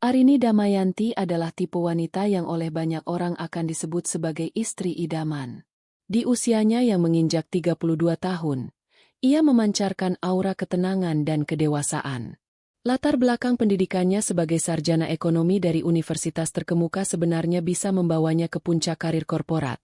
Arini Damayanti adalah tipe wanita yang oleh banyak orang akan disebut sebagai istri idaman. Di usianya yang menginjak 32 tahun, ia memancarkan aura ketenangan dan kedewasaan. Latar belakang pendidikannya sebagai sarjana ekonomi dari universitas terkemuka sebenarnya bisa membawanya ke puncak karir korporat.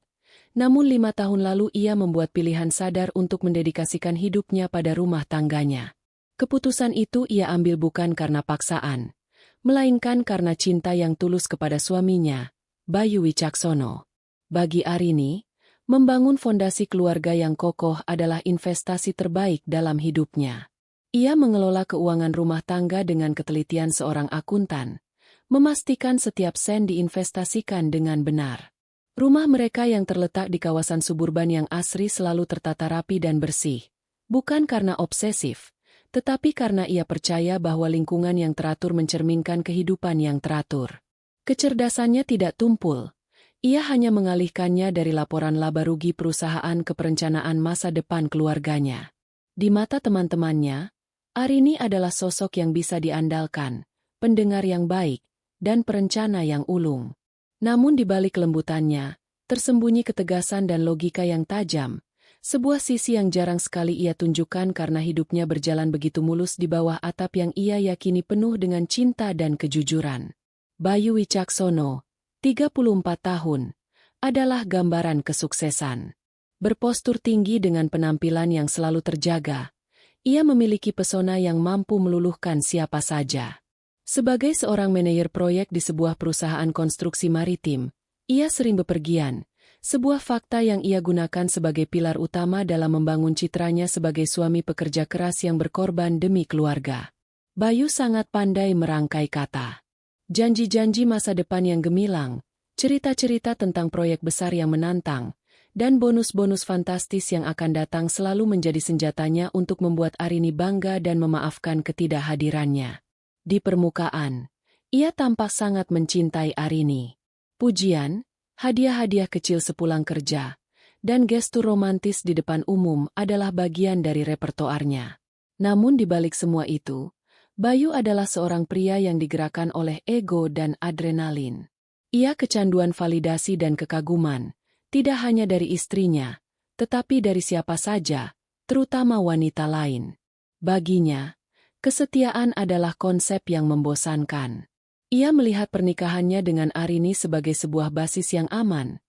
Namun 5 tahun lalu ia membuat pilihan sadar untuk mendedikasikan hidupnya pada rumah tangganya. Keputusan itu ia ambil bukan karena paksaan, melainkan karena cinta yang tulus kepada suaminya, Bayu Wicaksono. Bagi Arini, membangun fondasi keluarga yang kokoh adalah investasi terbaik dalam hidupnya. Ia mengelola keuangan rumah tangga dengan ketelitian seorang akuntan, memastikan setiap sen diinvestasikan dengan benar. Rumah mereka yang terletak di kawasan suburban yang asri selalu tertata rapi dan bersih, bukan karena obsesif, tetapi karena ia percaya bahwa lingkungan yang teratur mencerminkan kehidupan yang teratur. Kecerdasannya tidak tumpul. Ia hanya mengalihkannya dari laporan laba rugi perusahaan ke perencanaan masa depan keluarganya. Di mata teman-temannya, Arini adalah sosok yang bisa diandalkan, pendengar yang baik, dan perencana yang ulung. Namun di balik kelembutannya, tersembunyi ketegasan dan logika yang tajam, sebuah sisi yang jarang sekali ia tunjukkan karena hidupnya berjalan begitu mulus di bawah atap yang ia yakini penuh dengan cinta dan kejujuran. Bayu Wicaksono, 34 tahun, adalah gambaran kesuksesan. Berpostur tinggi dengan penampilan yang selalu terjaga, ia memiliki pesona yang mampu meluluhkan siapa saja. Sebagai seorang manajer proyek di sebuah perusahaan konstruksi maritim, ia sering bepergian, sebuah fakta yang ia gunakan sebagai pilar utama dalam membangun citranya sebagai suami pekerja keras yang berkorban demi keluarga. Bayu sangat pandai merangkai kata. Janji-janji masa depan yang gemilang, cerita-cerita tentang proyek besar yang menantang, dan bonus-bonus fantastis yang akan datang selalu menjadi senjatanya untuk membuat Arini bangga dan memaafkan ketidakhadirannya. Di permukaan, ia tampak sangat mencintai Arini. Pujian, hadiah-hadiah kecil sepulang kerja, dan gestur romantis di depan umum adalah bagian dari repertoarnya. Namun di balik semua itu, Bayu adalah seorang pria yang digerakkan oleh ego dan adrenalin. Ia kecanduan validasi dan kekaguman, tidak hanya dari istrinya, tetapi dari siapa saja, terutama wanita lain. Baginya, kesetiaan adalah konsep yang membosankan. Ia melihat pernikahannya dengan Arini sebagai sebuah basis yang aman,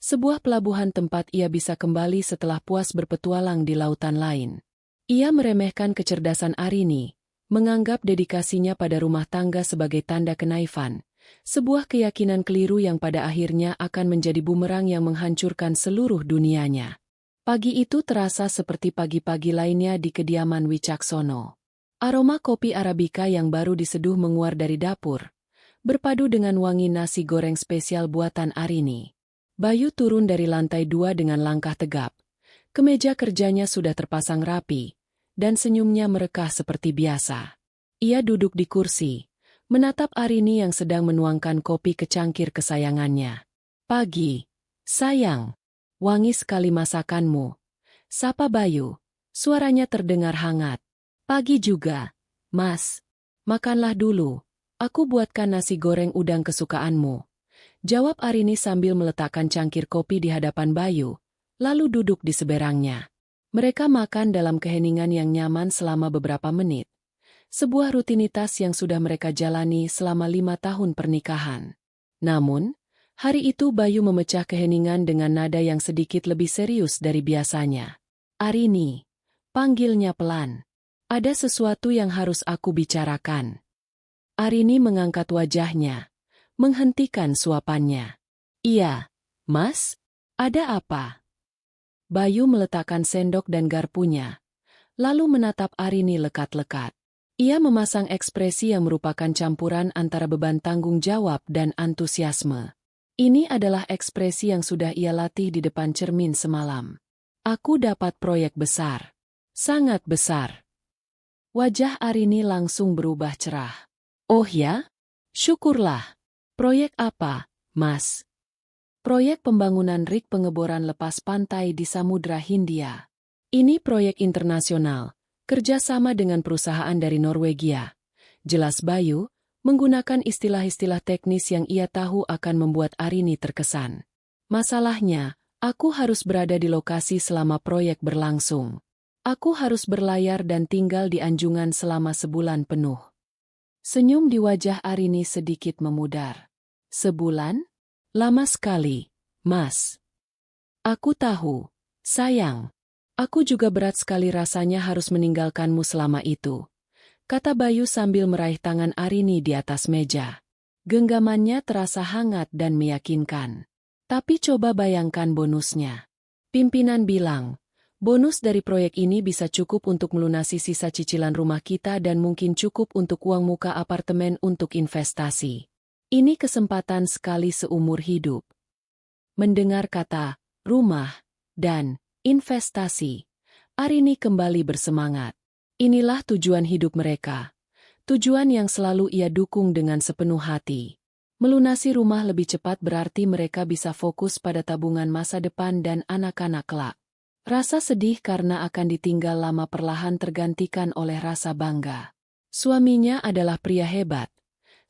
sebuah pelabuhan tempat ia bisa kembali setelah puas berpetualang di lautan lain. Ia meremehkan kecerdasan Arini, menganggap dedikasinya pada rumah tangga sebagai tanda kenaifan, sebuah keyakinan keliru yang pada akhirnya akan menjadi bumerang yang menghancurkan seluruh dunianya. Pagi itu terasa seperti pagi-pagi lainnya di kediaman Wicaksono. Aroma kopi Arabica yang baru diseduh menguar dari dapur, berpadu dengan wangi nasi goreng spesial buatan Arini. Bayu turun dari lantai 2 dengan langkah tegap. Kemeja kerjanya sudah terpasang rapi, dan senyumnya merekah seperti biasa. Ia duduk di kursi, menatap Arini yang sedang menuangkan kopi ke cangkir kesayangannya. "Pagi, sayang. Wangi sekali masakanmu," sapa Bayu. Suaranya terdengar hangat. "Pagi juga, Mas. Makanlah dulu. Aku buatkan nasi goreng udang kesukaanmu," jawab Arini sambil meletakkan cangkir kopi di hadapan Bayu, lalu duduk di seberangnya. Mereka makan dalam keheningan yang nyaman selama beberapa menit. Sebuah rutinitas yang sudah mereka jalani selama 5 tahun pernikahan. Namun, hari itu Bayu memecah keheningan dengan nada yang sedikit lebih serius dari biasanya. "Arini," panggilnya pelan. "Ada sesuatu yang harus aku bicarakan." Arini mengangkat wajahnya, menghentikan suapannya. "Iya, Mas? Ada apa?" Bayu meletakkan sendok dan garpunya, lalu menatap Arini lekat-lekat. Ia memasang ekspresi yang merupakan campuran antara beban tanggung jawab dan antusiasme. Ini adalah ekspresi yang sudah ia latih di depan cermin semalam. "Aku dapat proyek besar. Sangat besar." Wajah Arini langsung berubah cerah. "Oh ya? Syukurlah. Proyek apa, Mas?" "Proyek pembangunan rig pengeboran lepas pantai di Samudra Hindia. Ini proyek internasional, kerjasama dengan perusahaan dari Norwegia," jelas Bayu, menggunakan istilah-istilah teknis yang ia tahu akan membuat Arini terkesan. Masalahnya, aku harus berada di lokasi selama proyek berlangsung. Aku harus berlayar dan tinggal di Anjungan selama sebulan penuh. Senyum di wajah Arini sedikit memudar. Sebulan? Lama sekali, Mas. Aku tahu, sayang. Aku juga berat sekali rasanya harus meninggalkanmu selama itu, kata Bayu sambil meraih tangan Arini di atas meja. Genggamannya terasa hangat dan meyakinkan. Tapi coba bayangkan bonusnya. Pimpinan bilang, bonus dari proyek ini bisa cukup untuk melunasi sisa cicilan rumah kita dan mungkin cukup untuk uang muka apartemen untuk investasi. Ini kesempatan sekali seumur hidup. Mendengar kata rumah dan investasi, Arini kembali bersemangat. Inilah tujuan hidup mereka. Tujuan yang selalu ia dukung dengan sepenuh hati. Melunasi rumah lebih cepat berarti mereka bisa fokus pada tabungan masa depan dan anak-anak kelak. Rasa sedih karena akan ditinggal lama perlahan tergantikan oleh rasa bangga. Suaminya adalah pria hebat.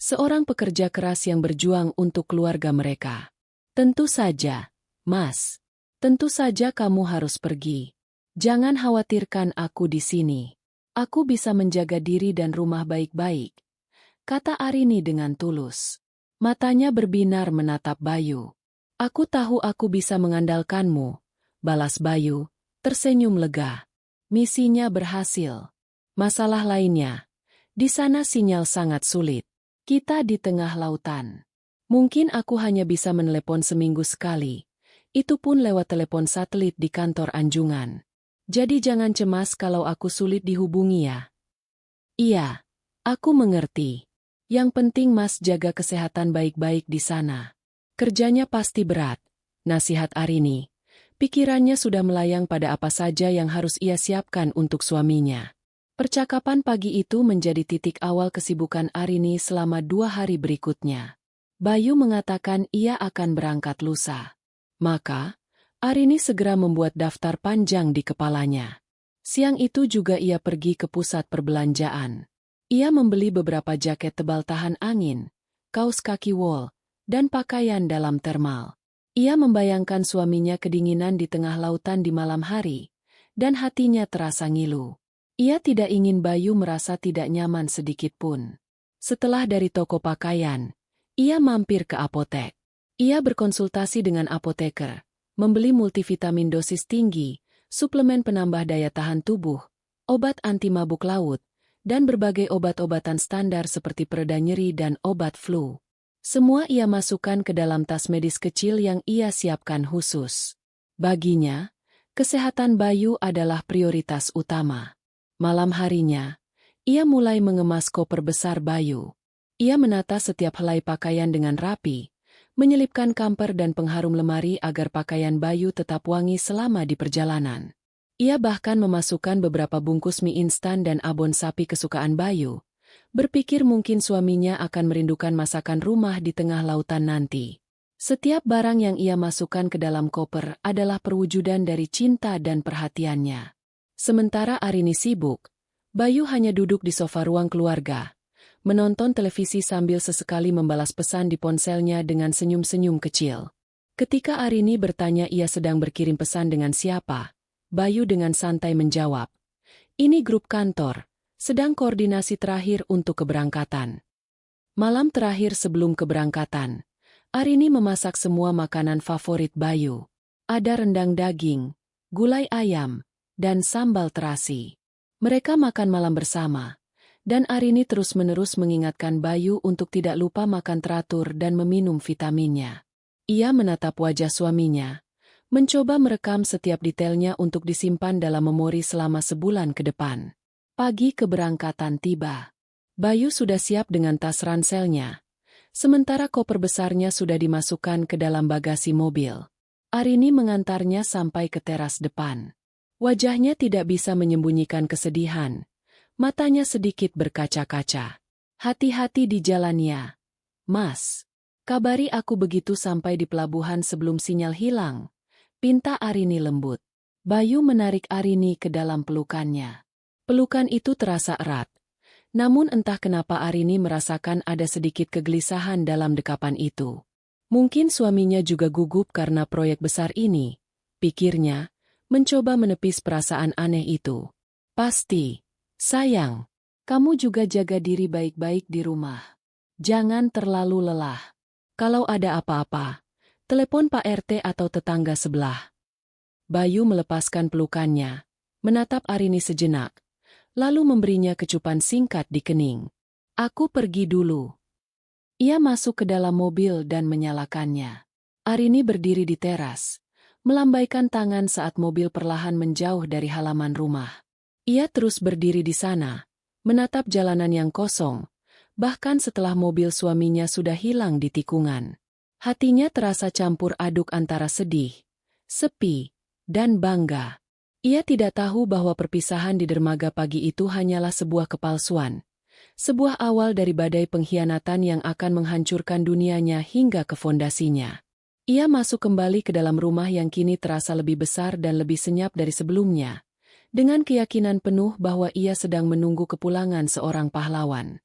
Seorang pekerja keras yang berjuang untuk keluarga mereka. Tentu saja, Mas. Tentu saja kamu harus pergi. Jangan khawatirkan aku di sini. Aku bisa menjaga diri dan rumah baik-baik, kata Arini dengan tulus. Matanya berbinar menatap Bayu. Aku tahu aku bisa mengandalkanmu, balas Bayu, tersenyum lega. Misinya berhasil. Masalah lainnya, di sana sinyal sangat sulit. Kita di tengah lautan. Mungkin aku hanya bisa menelepon seminggu sekali. Itu pun lewat telepon satelit di kantor Anjungan. Jadi jangan cemas kalau aku sulit dihubungi ya. Iya, aku mengerti. Yang penting Mas jaga kesehatan baik-baik di sana. Kerjanya pasti berat. Nasihat Arini. Pikirannya sudah melayang pada apa saja yang harus ia siapkan untuk suaminya. Percakapan pagi itu menjadi titik awal kesibukan Arini selama 2 hari berikutnya. Bayu mengatakan ia akan berangkat lusa. Maka, Arini segera membuat daftar panjang di kepalanya. Siang itu juga ia pergi ke pusat perbelanjaan. Ia membeli beberapa jaket tebal tahan angin, kaos kaki wol, dan pakaian dalam termal. Ia membayangkan suaminya kedinginan di tengah lautan di malam hari, dan hatinya terasa ngilu. Ia tidak ingin Bayu merasa tidak nyaman sedikit pun. Setelah dari toko pakaian, ia mampir ke apotek. Ia berkonsultasi dengan apoteker, membeli multivitamin dosis tinggi, suplemen penambah daya tahan tubuh, obat anti mabuk laut, dan berbagai obat-obatan standar seperti pereda nyeri dan obat flu. Semua ia masukkan ke dalam tas medis kecil yang ia siapkan khusus. Baginya, kesehatan Bayu adalah prioritas utama. Malam harinya, ia mulai mengemas koper besar Bayu. Ia menata setiap helai pakaian dengan rapi, menyelipkan kamper dan pengharum lemari agar pakaian Bayu tetap wangi selama di perjalanan. Ia bahkan memasukkan beberapa bungkus mie instan dan abon sapi kesukaan Bayu, berpikir mungkin suaminya akan merindukan masakan rumah di tengah lautan nanti. Setiap barang yang ia masukkan ke dalam koper adalah perwujudan dari cinta dan perhatiannya. Sementara Arini sibuk, Bayu hanya duduk di sofa ruang keluarga, menonton televisi sambil sesekali membalas pesan di ponselnya dengan senyum-senyum kecil. Ketika Arini bertanya ia sedang berkirim pesan dengan siapa, Bayu dengan santai menjawab, "Ini grup kantor, sedang koordinasi terakhir untuk keberangkatan." Malam terakhir sebelum keberangkatan, Arini memasak semua makanan favorit Bayu. Ada rendang daging, gulai ayam, dan sambal terasi. Mereka makan malam bersama. Dan Arini terus-menerus mengingatkan Bayu untuk tidak lupa makan teratur dan meminum vitaminnya. Ia menatap wajah suaminya, mencoba merekam setiap detailnya untuk disimpan dalam memori selama sebulan ke depan. Pagi keberangkatan tiba. Bayu sudah siap dengan tas ranselnya, sementara koper besarnya sudah dimasukkan ke dalam bagasi mobil. Arini mengantarnya sampai ke teras depan. Wajahnya tidak bisa menyembunyikan kesedihan. Matanya sedikit berkaca-kaca. "Hati-hati di jalannya, Mas. Kabari aku begitu sampai di pelabuhan sebelum sinyal hilang," pinta Arini lembut. Bayu menarik Arini ke dalam pelukannya. Pelukan itu terasa erat, Namun entah kenapa Arini merasakan ada sedikit kegelisahan dalam dekapan itu. Mungkin suaminya juga gugup karena proyek besar ini, pikirnya, mencoba menepis perasaan aneh itu. Pasti, sayang, kamu juga jaga diri baik-baik di rumah. Jangan terlalu lelah. Kalau ada apa-apa, telepon Pak RT atau tetangga sebelah. Bayu melepaskan pelukannya, menatap Arini sejenak, lalu memberinya kecupan singkat di kening. Aku pergi dulu. Ia masuk ke dalam mobil dan menyalakannya. Arini berdiri di teras, melambaikan tangan saat mobil perlahan menjauh dari halaman rumah. Ia terus berdiri di sana, menatap jalanan yang kosong, bahkan setelah mobil suaminya sudah hilang di tikungan. Hatinya terasa campur aduk antara sedih, sepi, dan bangga. Ia tidak tahu bahwa perpisahan di dermaga pagi itu hanyalah sebuah kepalsuan. Sebuah awal dari badai pengkhianatan yang akan menghancurkan dunianya hingga ke fondasinya. Ia masuk kembali ke dalam rumah yang kini terasa lebih besar dan lebih senyap dari sebelumnya, dengan keyakinan penuh bahwa ia sedang menunggu kepulangan seorang pahlawan.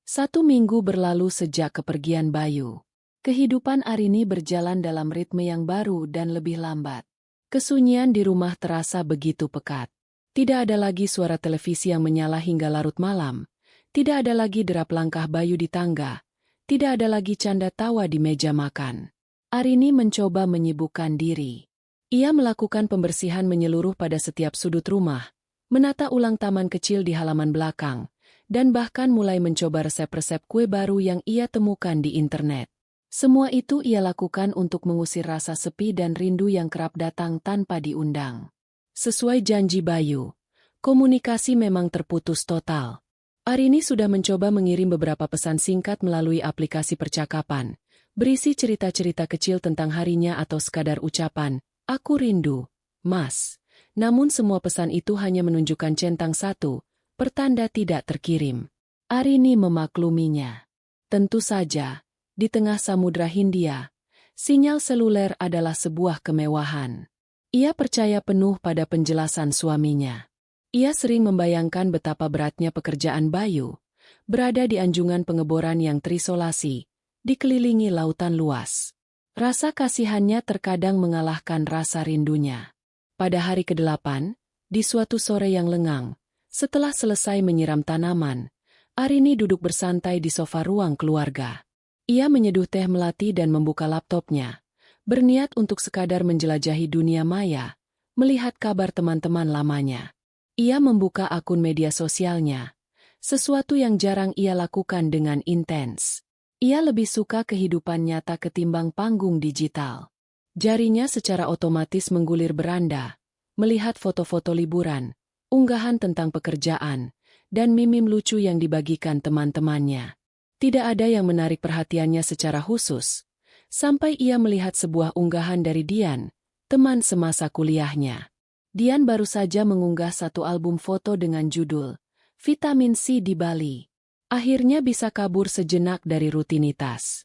1 minggu berlalu sejak kepergian Bayu. Kehidupan Arini berjalan dalam ritme yang baru dan lebih lambat. Kesunyian di rumah terasa begitu pekat. Tidak ada lagi suara televisi yang menyala hingga larut malam. Tidak ada lagi derap langkah Bayu di tangga. Tidak ada lagi canda tawa di meja makan. Arini mencoba menyibukkan diri. Ia melakukan pembersihan menyeluruh pada setiap sudut rumah, menata ulang taman kecil di halaman belakang, dan bahkan mulai mencoba resep-resep kue baru yang ia temukan di internet. Semua itu ia lakukan untuk mengusir rasa sepi dan rindu yang kerap datang tanpa diundang. Sesuai janji Bayu, komunikasi memang terputus total. Arini sudah mencoba mengirim beberapa pesan singkat melalui aplikasi percakapan, berisi cerita-cerita kecil tentang harinya atau sekadar ucapan, "Aku rindu, Mas." Namun semua pesan itu hanya menunjukkan centang satu, pertanda tidak terkirim. Arini memakluminya. Tentu saja, di tengah Samudra Hindia, sinyal seluler adalah sebuah kemewahan. Ia percaya penuh pada penjelasan suaminya. Ia sering membayangkan betapa beratnya pekerjaan Bayu, berada di anjungan pengeboran yang terisolasi, dikelilingi lautan luas. Rasa kasihannya terkadang mengalahkan rasa rindunya. Pada hari ke-8, di suatu sore yang lengang, setelah selesai menyiram tanaman, Arini duduk bersantai di sofa ruang keluarga. Ia menyeduh teh melati dan membuka laptopnya, berniat untuk sekadar menjelajahi dunia maya, melihat kabar teman-teman lamanya. Ia membuka akun media sosialnya, sesuatu yang jarang ia lakukan dengan intens. Ia lebih suka kehidupan nyata ketimbang panggung digital. Jarinya secara otomatis menggulir beranda, melihat foto-foto liburan, unggahan tentang pekerjaan, dan meme lucu yang dibagikan teman-temannya. Tidak ada yang menarik perhatiannya secara khusus, sampai ia melihat sebuah unggahan dari Dian, teman semasa kuliahnya. Dian baru saja mengunggah satu album foto dengan judul Vitamin C di Bali. Akhirnya bisa kabur sejenak dari rutinitas.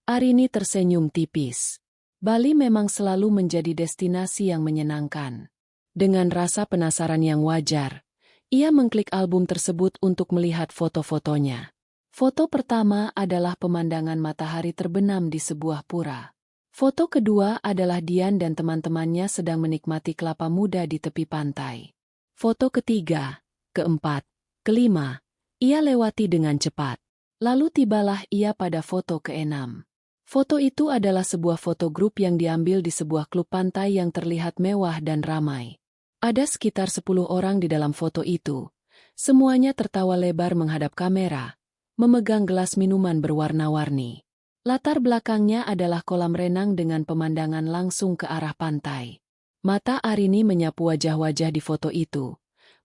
Arini tersenyum tipis. Bali memang selalu menjadi destinasi yang menyenangkan. Dengan rasa penasaran yang wajar, ia mengklik album tersebut untuk melihat foto-fotonya. Foto pertama adalah pemandangan matahari terbenam di sebuah pura. Foto kedua adalah Dian dan teman-temannya sedang menikmati kelapa muda di tepi pantai. Foto ketiga, keempat, kelima, ia lewati dengan cepat. Lalu tibalah ia pada foto keenam. Foto itu adalah sebuah foto grup yang diambil di sebuah klub pantai yang terlihat mewah dan ramai. Ada sekitar 10 orang di dalam foto itu. Semuanya tertawa lebar menghadap kamera, memegang gelas minuman berwarna-warni. Latar belakangnya adalah kolam renang dengan pemandangan langsung ke arah pantai. Mata Arini menyapu wajah-wajah di foto itu,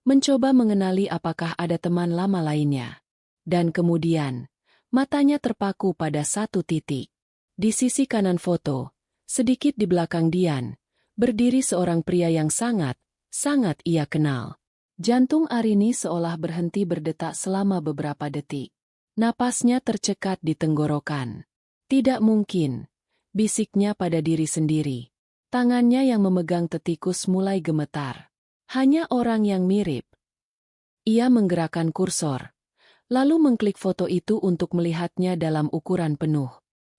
mencoba mengenali apakah ada teman lama lainnya. Dan kemudian, matanya terpaku pada satu titik. Di sisi kanan foto, sedikit di belakang Dian, berdiri seorang pria yang sangat ia kenal. Jantung Arini seolah berhenti berdetak selama beberapa detik. Napasnya tercekat di tenggorokan. Tidak mungkin, bisiknya pada diri sendiri. Tangannya yang memegang tetikus mulai gemetar. Hanya orang yang mirip. Ia menggerakkan kursor, lalu mengklik foto itu untuk melihatnya dalam ukuran penuh.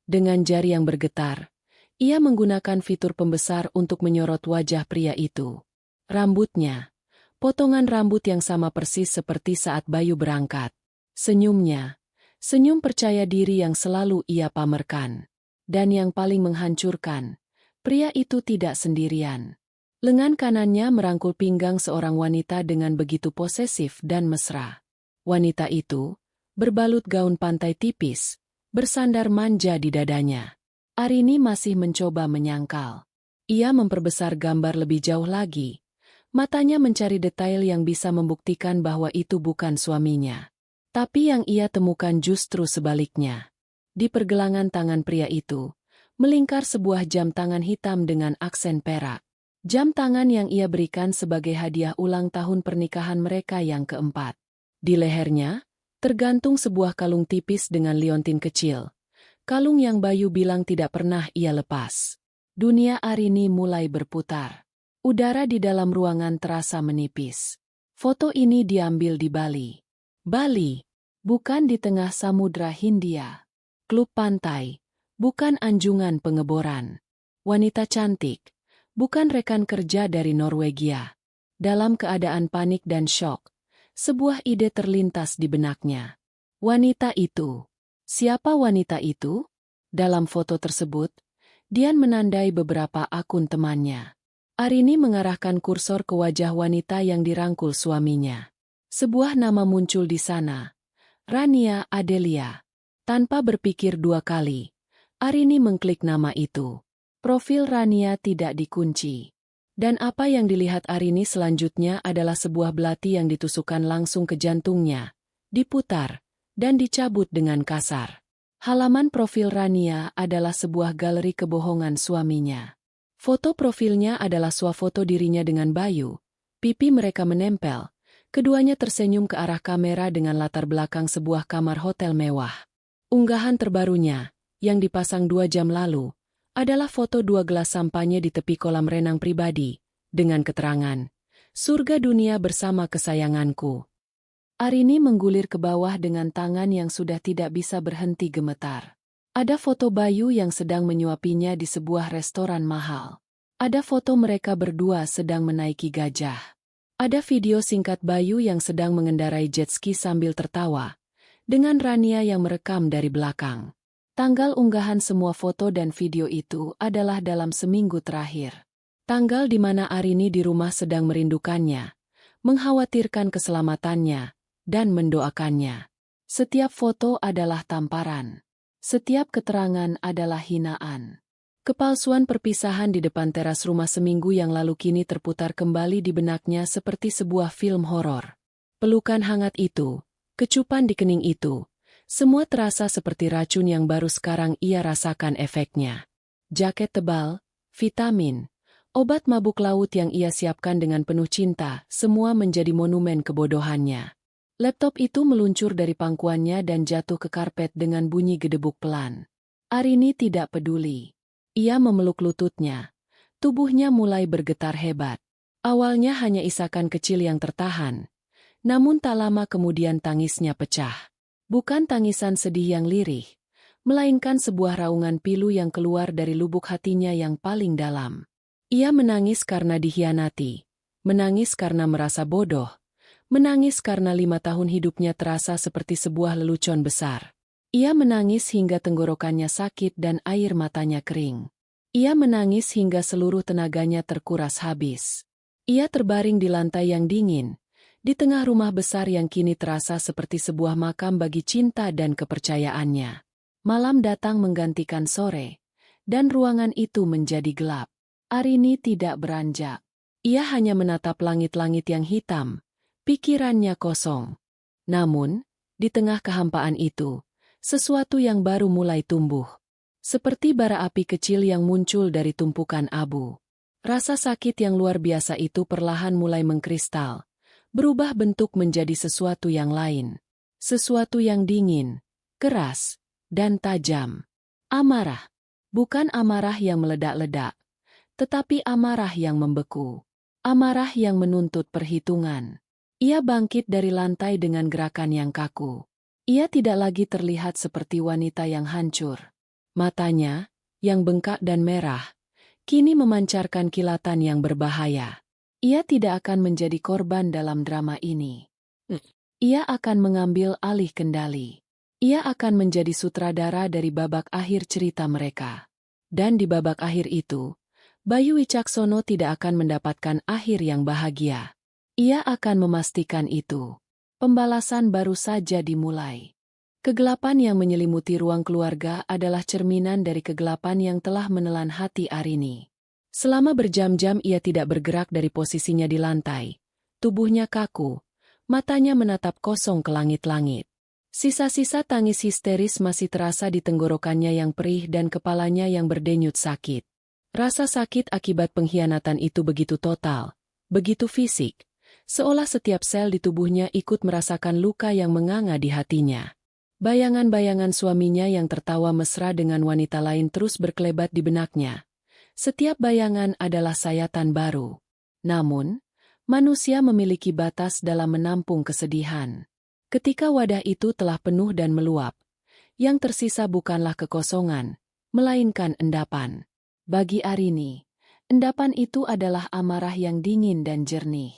Dengan jari yang bergetar, ia menggunakan fitur pembesar untuk menyorot wajah pria itu. Rambutnya, potongan rambut yang sama persis seperti saat Bayu berangkat. Senyumnya, senyum percaya diri yang selalu ia pamerkan. Dan yang paling menghancurkan, pria itu tidak sendirian. Lengan kanannya merangkul pinggang seorang wanita dengan begitu posesif dan mesra. Wanita itu berbalut gaun pantai tipis, bersandar manja di dadanya. Arini masih mencoba menyangkal. Ia memperbesar gambar lebih jauh lagi. Matanya mencari detail yang bisa membuktikan bahwa itu bukan suaminya. Tapi yang ia temukan justru sebaliknya. Di pergelangan tangan pria itu, melingkar sebuah jam tangan hitam dengan aksen perak. Jam tangan yang ia berikan sebagai hadiah ulang tahun pernikahan mereka yang keempat. Di lehernya, tergantung sebuah kalung tipis dengan liontin kecil. Kalung yang Bayu bilang tidak pernah ia lepas. Dunia Arini mulai berputar. Udara di dalam ruangan terasa menipis. Foto ini diambil di Bali. Bali, bukan di tengah Samudra Hindia. Klub pantai, bukan anjungan pengeboran. Wanita cantik, bukan rekan kerja dari Norwegia. Dalam keadaan panik dan syok, sebuah ide terlintas di benaknya. Wanita itu. Siapa wanita itu? Dalam foto tersebut, Dian menandai beberapa akun temannya. Arini mengarahkan kursor ke wajah wanita yang dirangkul suaminya. Sebuah nama muncul di sana. Rania Adelia. Tanpa berpikir dua kali, Arini mengklik nama itu. Profil Rania tidak dikunci. Dan apa yang dilihat Arini selanjutnya adalah sebuah belati yang ditusukkan langsung ke jantungnya, diputar, dan dicabut dengan kasar. Halaman profil Rania adalah sebuah galeri kebohongan suaminya. Foto profilnya adalah swafoto dirinya dengan Bayu, pipi mereka menempel, keduanya tersenyum ke arah kamera dengan latar belakang sebuah kamar hotel mewah. Unggahan terbarunya, yang dipasang 2 jam lalu, adalah foto 2 gelas sampanye di tepi kolam renang pribadi, dengan keterangan, "Surga dunia bersama kesayanganku." Arini menggulir ke bawah dengan tangan yang sudah tidak bisa berhenti gemetar. Ada foto Bayu yang sedang menyuapinya di sebuah restoran mahal. Ada foto mereka berdua sedang menaiki gajah. Ada video singkat Bayu yang sedang mengendarai jet ski sambil tertawa, dengan Rania yang merekam dari belakang. Tanggal unggahan semua foto dan video itu adalah dalam seminggu terakhir. Tanggal di mana Arini di rumah sedang merindukannya, mengkhawatirkan keselamatannya, dan mendoakannya. Setiap foto adalah tamparan. Setiap keterangan adalah hinaan. Kepalsuan perpisahan di depan teras rumah seminggu yang lalu kini terputar kembali di benaknya seperti sebuah film horor. Pelukan hangat itu, kecupan di kening itu, semua terasa seperti racun yang baru sekarang ia rasakan efeknya. Jaket tebal, vitamin, obat mabuk laut yang ia siapkan dengan penuh cinta, semua menjadi monumen kebodohannya. Laptop itu meluncur dari pangkuannya dan jatuh ke karpet dengan bunyi gedebuk pelan. Arini tidak peduli. Ia memeluk lututnya. Tubuhnya mulai bergetar hebat. Awalnya hanya isakan kecil yang tertahan. Namun tak lama kemudian tangisnya pecah. Bukan tangisan sedih yang lirih, melainkan sebuah raungan pilu yang keluar dari lubuk hatinya yang paling dalam. Ia menangis karena dikhianati, menangis karena merasa bodoh, menangis karena 5 tahun hidupnya terasa seperti sebuah lelucon besar. Ia menangis hingga tenggorokannya sakit dan air matanya kering. Ia menangis hingga seluruh tenaganya terkuras habis. Ia terbaring di lantai yang dingin, di tengah rumah besar yang kini terasa seperti sebuah makam bagi cinta dan kepercayaannya. Malam datang menggantikan sore, dan ruangan itu menjadi gelap. Arini tidak beranjak. Ia hanya menatap langit-langit yang hitam, pikirannya kosong. Namun, di tengah kehampaan itu, sesuatu yang baru mulai tumbuh. Seperti bara api kecil yang muncul dari tumpukan abu. Rasa sakit yang luar biasa itu perlahan mulai mengkristal, berubah bentuk menjadi sesuatu yang lain. Sesuatu yang dingin, keras, dan tajam. Amarah. Bukan amarah yang meledak-ledak, tetapi amarah yang membeku. Amarah yang menuntut perhitungan. Ia bangkit dari lantai dengan gerakan yang kaku. Ia tidak lagi terlihat seperti wanita yang hancur. Matanya, yang bengkak dan merah, kini memancarkan kilatan yang berbahaya. Ia tidak akan menjadi korban dalam drama ini. Ia akan mengambil alih kendali. Ia akan menjadi sutradara dari babak akhir cerita mereka. Dan di babak akhir itu, Bayu Wicaksono tidak akan mendapatkan akhir yang bahagia. Ia akan memastikan itu. Pembalasan baru saja dimulai. Kegelapan yang menyelimuti ruang keluarga adalah cerminan dari kegelapan yang telah menelan hati Arini. Selama berjam-jam ia tidak bergerak dari posisinya di lantai. Tubuhnya kaku, matanya menatap kosong ke langit-langit. Sisa-sisa tangis histeris masih terasa di tenggorokannya yang perih dan kepalanya yang berdenyut sakit. Rasa sakit akibat pengkhianatan itu begitu total, begitu fisik, seolah setiap sel di tubuhnya ikut merasakan luka yang menganga di hatinya. Bayangan-bayangan suaminya yang tertawa mesra dengan wanita lain terus berkelebat di benaknya. Setiap bayangan adalah sayatan baru. Namun, manusia memiliki batas dalam menampung kesedihan. Ketika wadah itu telah penuh dan meluap, yang tersisa bukanlah kekosongan, melainkan endapan. Bagi Arini, endapan itu adalah amarah yang dingin dan jernih.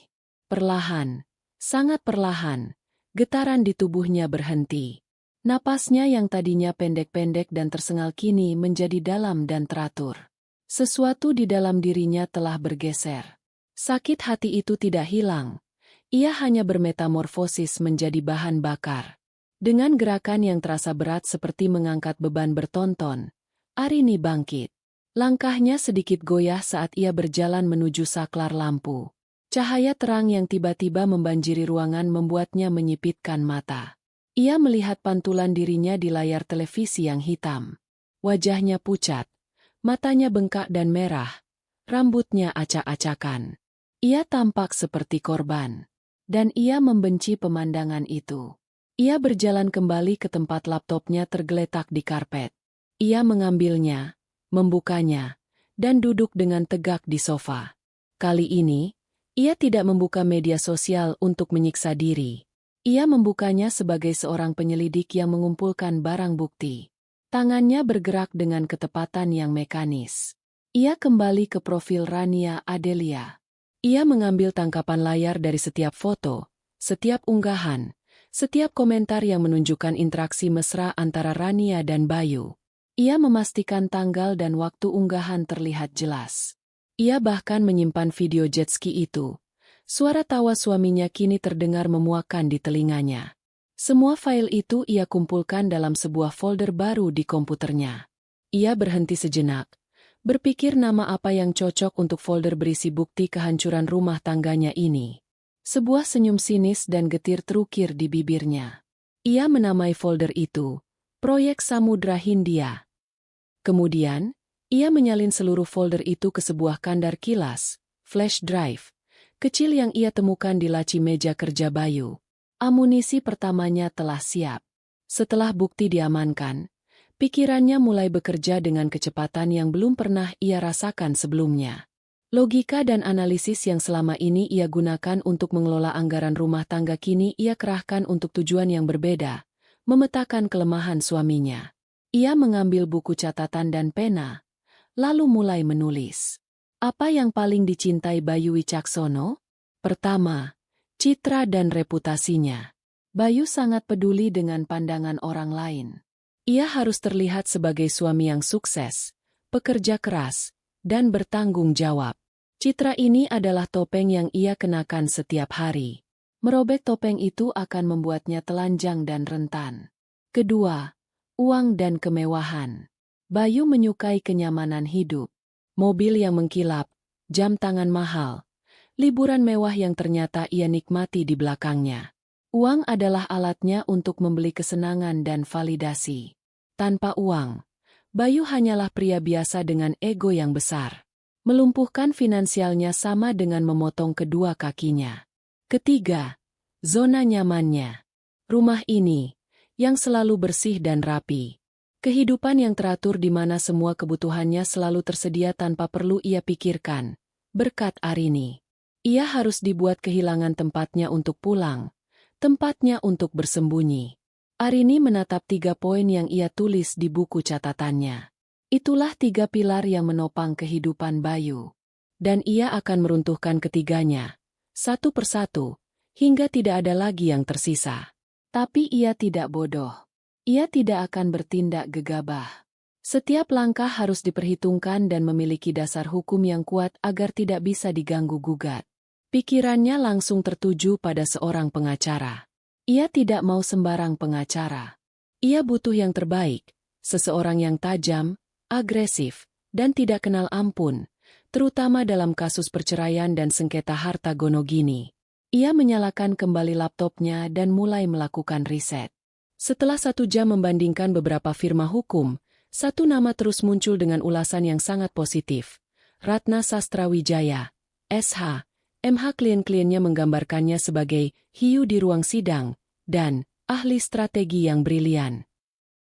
Perlahan, sangat perlahan, getaran di tubuhnya berhenti. Napasnya yang tadinya pendek-pendek dan tersengal kini menjadi dalam dan teratur. Sesuatu di dalam dirinya telah bergeser. Sakit hati itu tidak hilang. Ia hanya bermetamorfosis menjadi bahan bakar. Dengan gerakan yang terasa berat seperti mengangkat beban bertonton, Arini bangkit. Langkahnya sedikit goyah saat ia berjalan menuju saklar lampu. Cahaya terang yang tiba-tiba membanjiri ruangan membuatnya menyipitkan mata. Ia melihat pantulan dirinya di layar televisi yang hitam. Wajahnya pucat. Matanya bengkak dan merah, rambutnya acak-acakan. Ia tampak seperti korban, dan ia membenci pemandangan itu. Ia berjalan kembali ke tempat laptopnya tergeletak di karpet. Ia mengambilnya, membukanya, dan duduk dengan tegak di sofa. Kali ini, ia tidak membuka media sosial untuk menyiksa diri. Ia membukanya sebagai seorang penyelidik yang mengumpulkan barang bukti. Tangannya bergerak dengan ketepatan yang mekanis. Ia kembali ke profil Rania Adelia. Ia mengambil tangkapan layar dari setiap foto, setiap unggahan, setiap komentar yang menunjukkan interaksi mesra antara Rania dan Bayu. Ia memastikan tanggal dan waktu unggahan terlihat jelas. Ia bahkan menyimpan video jet ski itu. Suara tawa suaminya kini terdengar memuakkan di telinganya. Semua file itu ia kumpulkan dalam sebuah folder baru di komputernya. Ia berhenti sejenak, berpikir nama apa yang cocok untuk folder berisi bukti kehancuran rumah tangganya ini. Sebuah senyum sinis dan getir terukir di bibirnya. Ia menamai folder itu, Proyek Samudra Hindia. Kemudian, ia menyalin seluruh folder itu ke sebuah kandar kilas, flash drive, kecil yang ia temukan di laci meja kerja Bayu. Amunisi pertamanya telah siap. Setelah bukti diamankan, pikirannya mulai bekerja dengan kecepatan yang belum pernah ia rasakan sebelumnya. Logika dan analisis yang selama ini ia gunakan untuk mengelola anggaran rumah tangga kini ia kerahkan untuk tujuan yang berbeda, memetakan kelemahan suaminya. Ia mengambil buku catatan dan pena, lalu mulai menulis. Apa yang paling dicintai Bayu Wicaksono? Pertama, citra dan reputasinya. Bayu sangat peduli dengan pandangan orang lain. Ia harus terlihat sebagai suami yang sukses, pekerja keras, dan bertanggung jawab. Citra ini adalah topeng yang ia kenakan setiap hari. Merobek topeng itu akan membuatnya telanjang dan rentan. Kedua, uang dan kemewahan. Bayu menyukai kenyamanan hidup. Mobil yang mengkilap, jam tangan mahal, liburan mewah yang ternyata ia nikmati di belakangnya. Uang adalah alatnya untuk membeli kesenangan dan validasi. Tanpa uang, Bayu hanyalah pria biasa dengan ego yang besar. Melumpuhkan finansialnya sama dengan memotong kedua kakinya. Ketiga, zona nyamannya. Rumah ini, yang selalu bersih dan rapi. Kehidupan yang teratur di mana semua kebutuhannya selalu tersedia tanpa perlu ia pikirkan. Berkat Arini. Ia harus dibuat kehilangan tempatnya untuk pulang, tempatnya untuk bersembunyi. Arini menatap 3 poin yang ia tulis di buku catatannya. Itulah 3 pilar yang menopang kehidupan Bayu. Dan ia akan meruntuhkan ketiganya, satu persatu, hingga tidak ada lagi yang tersisa. Tapi ia tidak bodoh. Ia tidak akan bertindak gegabah. Setiap langkah harus diperhitungkan dan memiliki dasar hukum yang kuat agar tidak bisa diganggu-gugat. Pikirannya langsung tertuju pada seorang pengacara. Ia tidak mau sembarang pengacara. Ia butuh yang terbaik, seseorang yang tajam, agresif, dan tidak kenal ampun, terutama dalam kasus perceraian dan sengketa harta gono gini. Ia menyalakan kembali laptopnya dan mulai melakukan riset. Setelah 1 jam membandingkan beberapa firma hukum, satu nama terus muncul dengan ulasan yang sangat positif. Ratna Sastrawijaya, SH. MH. Klien-kliennya menggambarkannya sebagai hiu di ruang sidang, dan ahli strategi yang brilian.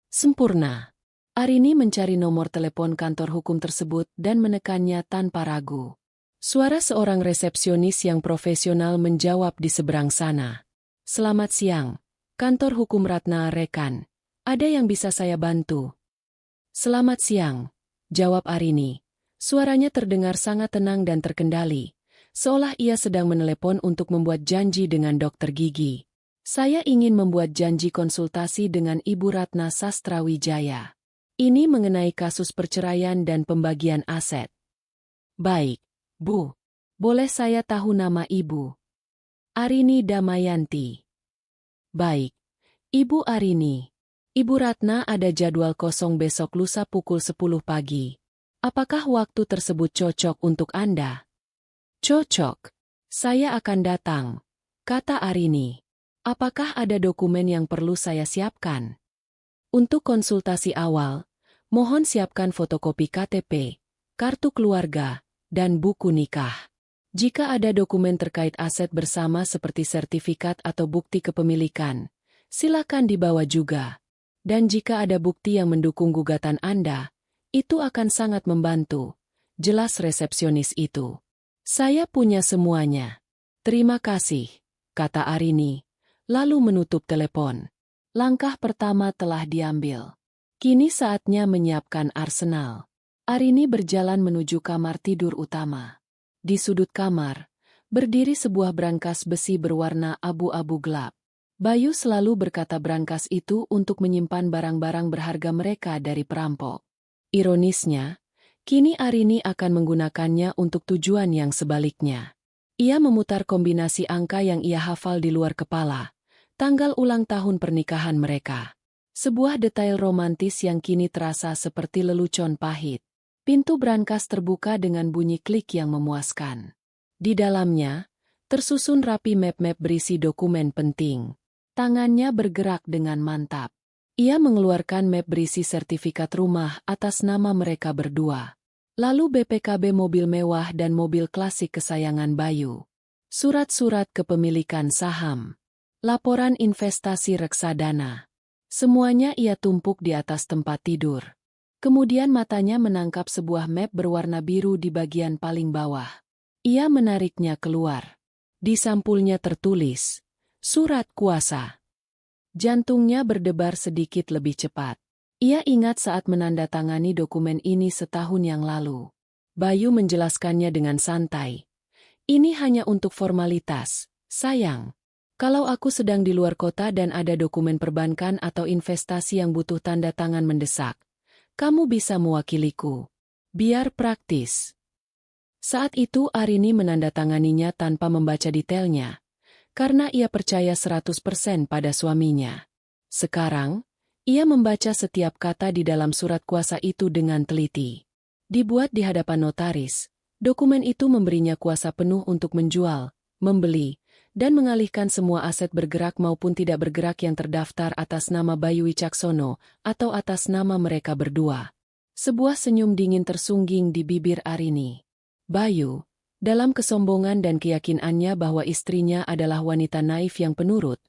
Sempurna. Arini mencari nomor telepon kantor hukum tersebut dan menekannya tanpa ragu. Suara seorang resepsionis yang profesional menjawab di seberang sana. Selamat siang, kantor hukum Ratna Rekan. Ada yang bisa saya bantu? Selamat siang, jawab Arini. Suaranya terdengar sangat tenang dan terkendali, seolah ia sedang menelepon untuk membuat janji dengan dokter gigi. Saya ingin membuat janji konsultasi dengan Ibu Ratna Sastrawijaya. Ini mengenai kasus perceraian dan pembagian aset. Baik, Bu. Boleh saya tahu nama Ibu? Arini Damayanti. Baik, Ibu Arini. Ibu Ratna ada jadwal kosong besok lusa pukul 10 pagi. Apakah waktu tersebut cocok untuk Anda? Cocok. Saya akan datang, kata Arini. Apakah ada dokumen yang perlu saya siapkan? Untuk konsultasi awal, mohon siapkan fotokopi KTP, kartu keluarga, dan buku nikah. Jika ada dokumen terkait aset bersama seperti sertifikat atau bukti kepemilikan, silakan dibawa juga. Dan jika ada bukti yang mendukung gugatan Anda, itu akan sangat membantu, jelas resepsionis itu. Saya punya semuanya. Terima kasih, kata Arini, lalu menutup telepon. Langkah pertama telah diambil. Kini saatnya menyiapkan arsenal. Arini berjalan menuju kamar tidur utama. Di sudut kamar, berdiri sebuah brankas besi berwarna abu-abu gelap. Bayu selalu berkata brankas itu untuk menyimpan barang-barang berharga mereka dari perampok. Ironisnya, kini Arini akan menggunakannya untuk tujuan yang sebaliknya. Ia memutar kombinasi angka yang ia hafal di luar kepala, tanggal ulang tahun pernikahan mereka. Sebuah detail romantis yang kini terasa seperti lelucon pahit. Pintu brankas terbuka dengan bunyi klik yang memuaskan. Di dalamnya, tersusun rapi map-map berisi dokumen penting. Tangannya bergerak dengan mantap. Ia mengeluarkan map berisi sertifikat rumah atas nama mereka berdua. Lalu BPKB mobil mewah dan mobil klasik kesayangan Bayu. Surat-surat kepemilikan saham. Laporan investasi reksadana. Semuanya ia tumpuk di atas tempat tidur. Kemudian matanya menangkap sebuah map berwarna biru di bagian paling bawah. Ia menariknya keluar. Di sampulnya tertulis, surat kuasa. Jantungnya berdebar sedikit lebih cepat. Ia ingat saat menandatangani dokumen ini setahun yang lalu. Bayu menjelaskannya dengan santai. Ini hanya untuk formalitas, sayang. Kalau aku sedang di luar kota dan ada dokumen perbankan atau investasi yang butuh tanda tangan mendesak, kamu bisa mewakiliku. Biar praktis. Saat itu Arini menandatanganinya tanpa membaca detailnya, karena ia percaya 100% pada suaminya. Sekarang, ia membaca setiap kata di dalam surat kuasa itu dengan teliti. Dibuat di hadapan notaris, dokumen itu memberinya kuasa penuh untuk menjual, membeli, dan mengalihkan semua aset bergerak maupun tidak bergerak yang terdaftar atas nama Bayu Wicaksono atau atas nama mereka berdua. Sebuah senyum dingin tersungging di bibir Arini. Bayu, dalam kesombongan dan keyakinannya bahwa istrinya adalah wanita naif yang penurut,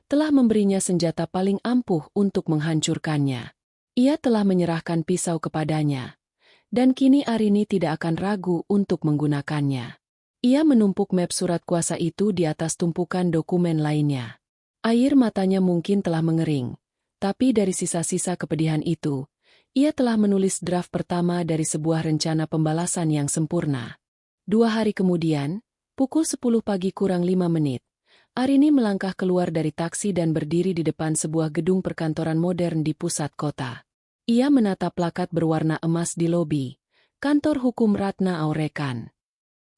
telah memberinya senjata paling ampuh untuk menghancurkannya. Ia telah menyerahkan pisau kepadanya, dan kini Arini tidak akan ragu untuk menggunakannya. Ia menumpuk map surat kuasa itu di atas tumpukan dokumen lainnya. Air matanya mungkin telah mengering, Tapi dari sisa-sisa kepedihan itu, ia telah menulis draft pertama dari sebuah rencana pembalasan yang sempurna. 2 hari kemudian, pukul 10 pagi kurang 5 menit, Arini melangkah keluar dari taksi dan berdiri di depan sebuah gedung perkantoran modern di pusat kota. Ia menatap plakat berwarna emas di lobi, Kantor Hukum Ratna Aurekan.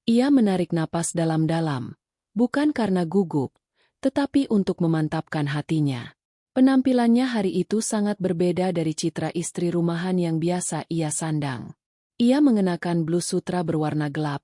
Ia menarik napas dalam-dalam, bukan karena gugup, tetapi untuk memantapkan hatinya. Penampilannya hari itu sangat berbeda dari citra istri rumahan yang biasa ia sandang. Ia mengenakan blus sutra berwarna gelap,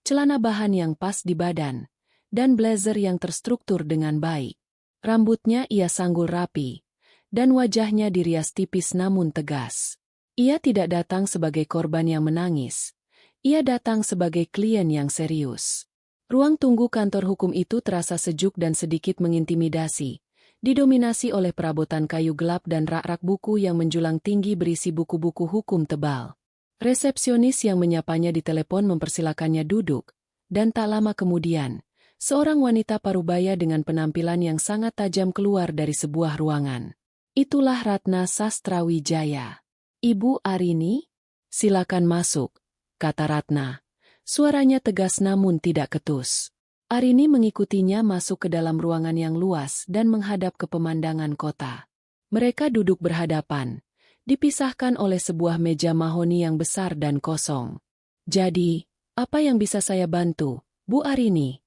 celana bahan yang pas di badan, dan blazer yang terstruktur dengan baik. Rambutnya ia sanggul rapi, dan wajahnya dirias tipis namun tegas. Ia tidak datang sebagai korban yang menangis. Ia datang sebagai klien yang serius. Ruang tunggu kantor hukum itu terasa sejuk dan sedikit mengintimidasi, didominasi oleh perabotan kayu gelap dan rak-rak buku yang menjulang tinggi berisi buku-buku hukum tebal. Resepsionis yang menyapanya di telepon mempersilakannya duduk, dan tak lama kemudian, seorang wanita parubaya dengan penampilan yang sangat tajam keluar dari sebuah ruangan. Itulah Ratna Sastrawijaya. Ibu Arini? Silakan masuk, kata Ratna. Suaranya tegas namun tidak ketus. Arini mengikutinya masuk ke dalam ruangan yang luas dan menghadap ke pemandangan kota. Mereka duduk berhadapan, dipisahkan oleh sebuah meja mahoni yang besar dan kosong. Jadi, apa yang bisa saya bantu, Bu Arini?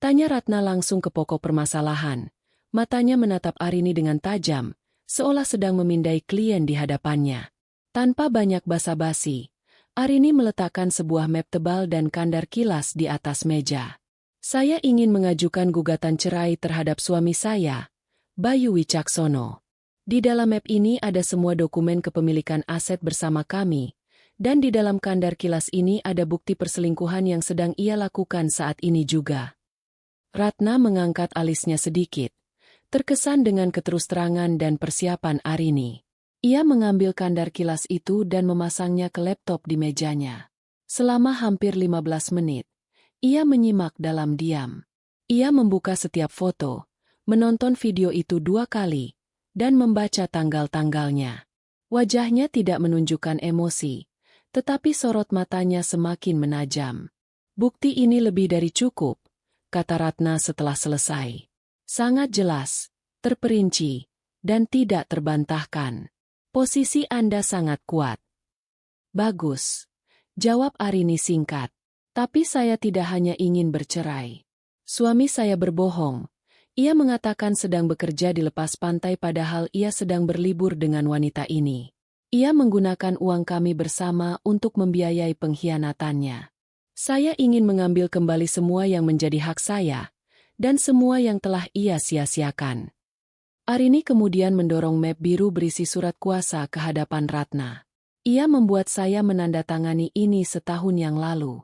Tanya Ratna langsung ke pokok permasalahan. Matanya menatap Arini dengan tajam, seolah sedang memindai klien di hadapannya. Tanpa banyak basa-basi, Arini meletakkan sebuah map tebal dan kandar kilas di atas meja. Saya ingin mengajukan gugatan cerai terhadap suami saya, Bayu Wicaksono. Di dalam map ini ada semua dokumen kepemilikan aset bersama kami, dan di dalam kandar kilas ini ada bukti perselingkuhan yang sedang ia lakukan saat ini juga. Ratna mengangkat alisnya sedikit, terkesan dengan keterus-terangan dan persiapan Arini. Ia mengambil kandar kilas itu dan memasangnya ke laptop di mejanya. Selama hampir 15 menit, ia menyimak dalam diam. Ia membuka setiap foto, menonton video itu 2 kali, dan membaca tanggal-tanggalnya. Wajahnya tidak menunjukkan emosi, tetapi sorot matanya semakin menajam. Bukti ini lebih dari cukup, kata Ratna setelah selesai. Sangat jelas, terperinci, dan tidak terbantahkan. Posisi Anda sangat kuat. Bagus, jawab Arini singkat. Tapi saya tidak hanya ingin bercerai. Suami saya berbohong. Ia mengatakan sedang bekerja di lepas pantai padahal ia sedang berlibur dengan wanita ini. Ia menggunakan uang kami bersama untuk membiayai pengkhianatannya. Saya ingin mengambil kembali semua yang menjadi hak saya, dan semua yang telah ia sia-siakan. Arini kemudian mendorong map biru berisi surat kuasa ke hadapan Ratna. Ia membuat saya menandatangani ini setahun yang lalu.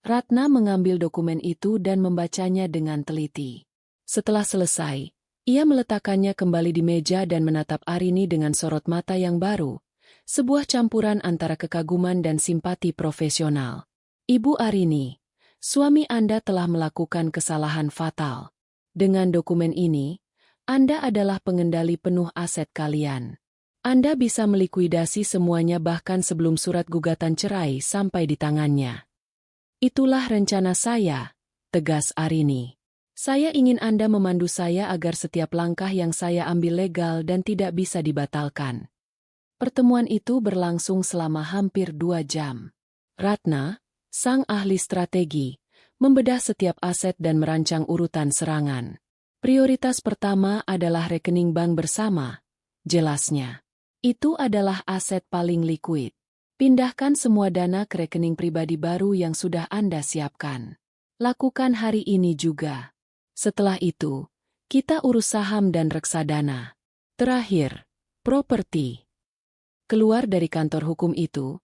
Ratna mengambil dokumen itu dan membacanya dengan teliti. Setelah selesai, ia meletakkannya kembali di meja dan menatap Arini dengan sorot mata yang baru, sebuah campuran antara kekaguman dan simpati profesional. Ibu Arini, suami Anda telah melakukan kesalahan fatal. Dengan dokumen ini, Anda adalah pengendali penuh aset kalian. Anda bisa melikuidasi semuanya bahkan sebelum surat gugatan cerai sampai di tangannya. Itulah rencana saya, tegas Arini. Saya ingin Anda memandu saya agar setiap langkah yang saya ambil legal dan tidak bisa dibatalkan. Pertemuan itu berlangsung selama hampir 2 jam. Ratna, sang ahli strategi, membedah setiap aset dan merancang urutan serangan. Prioritas pertama adalah rekening bank bersama, jelasnya. Itu adalah aset paling likuid. Pindahkan semua dana ke rekening pribadi baru yang sudah Anda siapkan. Lakukan hari ini juga. Setelah itu, kita urus saham dan reksadana. Terakhir, properti. Keluar dari kantor hukum itu,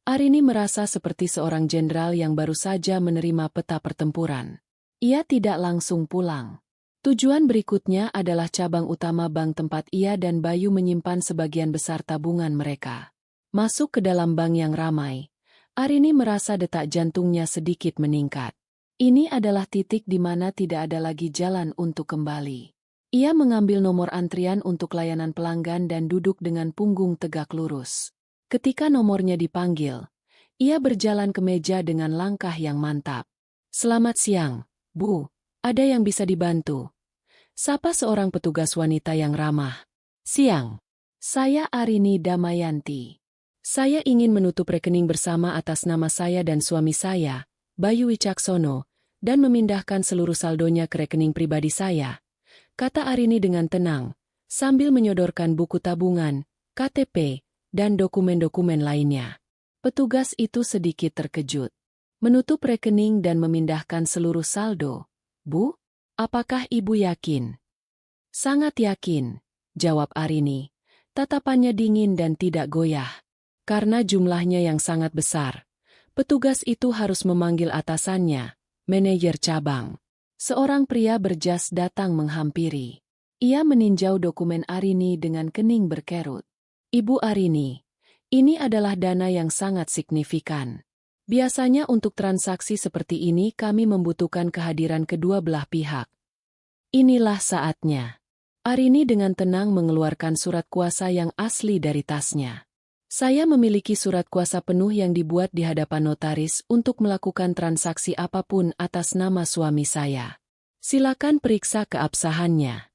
Arini merasa seperti seorang jenderal yang baru saja menerima peta pertempuran. Ia tidak langsung pulang. Tujuan berikutnya adalah cabang utama bank tempat ia dan Bayu menyimpan sebagian besar tabungan mereka. Masuk ke dalam bank yang ramai, Arini merasa detak jantungnya sedikit meningkat. Ini adalah titik di mana tidak ada lagi jalan untuk kembali. Ia mengambil nomor antrian untuk layanan pelanggan dan duduk dengan punggung tegak lurus. Ketika nomornya dipanggil, ia berjalan ke meja dengan langkah yang mantap. "Selamat siang, Bu. Ada yang bisa dibantu?" Sapa seorang petugas wanita yang ramah. "Siang. Saya Arini Damayanti. Saya ingin menutup rekening bersama atas nama saya dan suami saya, Bayu Wicaksono, dan memindahkan seluruh saldonya ke rekening pribadi saya," kata Arini dengan tenang, sambil menyodorkan buku tabungan, KTP, dan dokumen-dokumen lainnya. Petugas itu sedikit terkejut. "Menutup rekening dan memindahkan seluruh saldo, Bu? Apakah Ibu yakin?" "Sangat yakin," jawab Arini. Tatapannya dingin dan tidak goyah. Karena jumlahnya yang sangat besar, petugas itu harus memanggil atasannya, manajer cabang. Seorang pria berjas datang menghampiri. Ia meninjau dokumen Arini dengan kening berkerut. "Ibu Arini, ini adalah dana yang sangat signifikan. Biasanya untuk transaksi seperti ini kami membutuhkan kehadiran kedua belah pihak. Inilah saatnya." Arini dengan tenang mengeluarkan surat kuasa yang asli dari tasnya. "Saya memiliki surat kuasa penuh yang dibuat di hadapan notaris untuk melakukan transaksi apapun atas nama suami saya. Silakan periksa keabsahannya."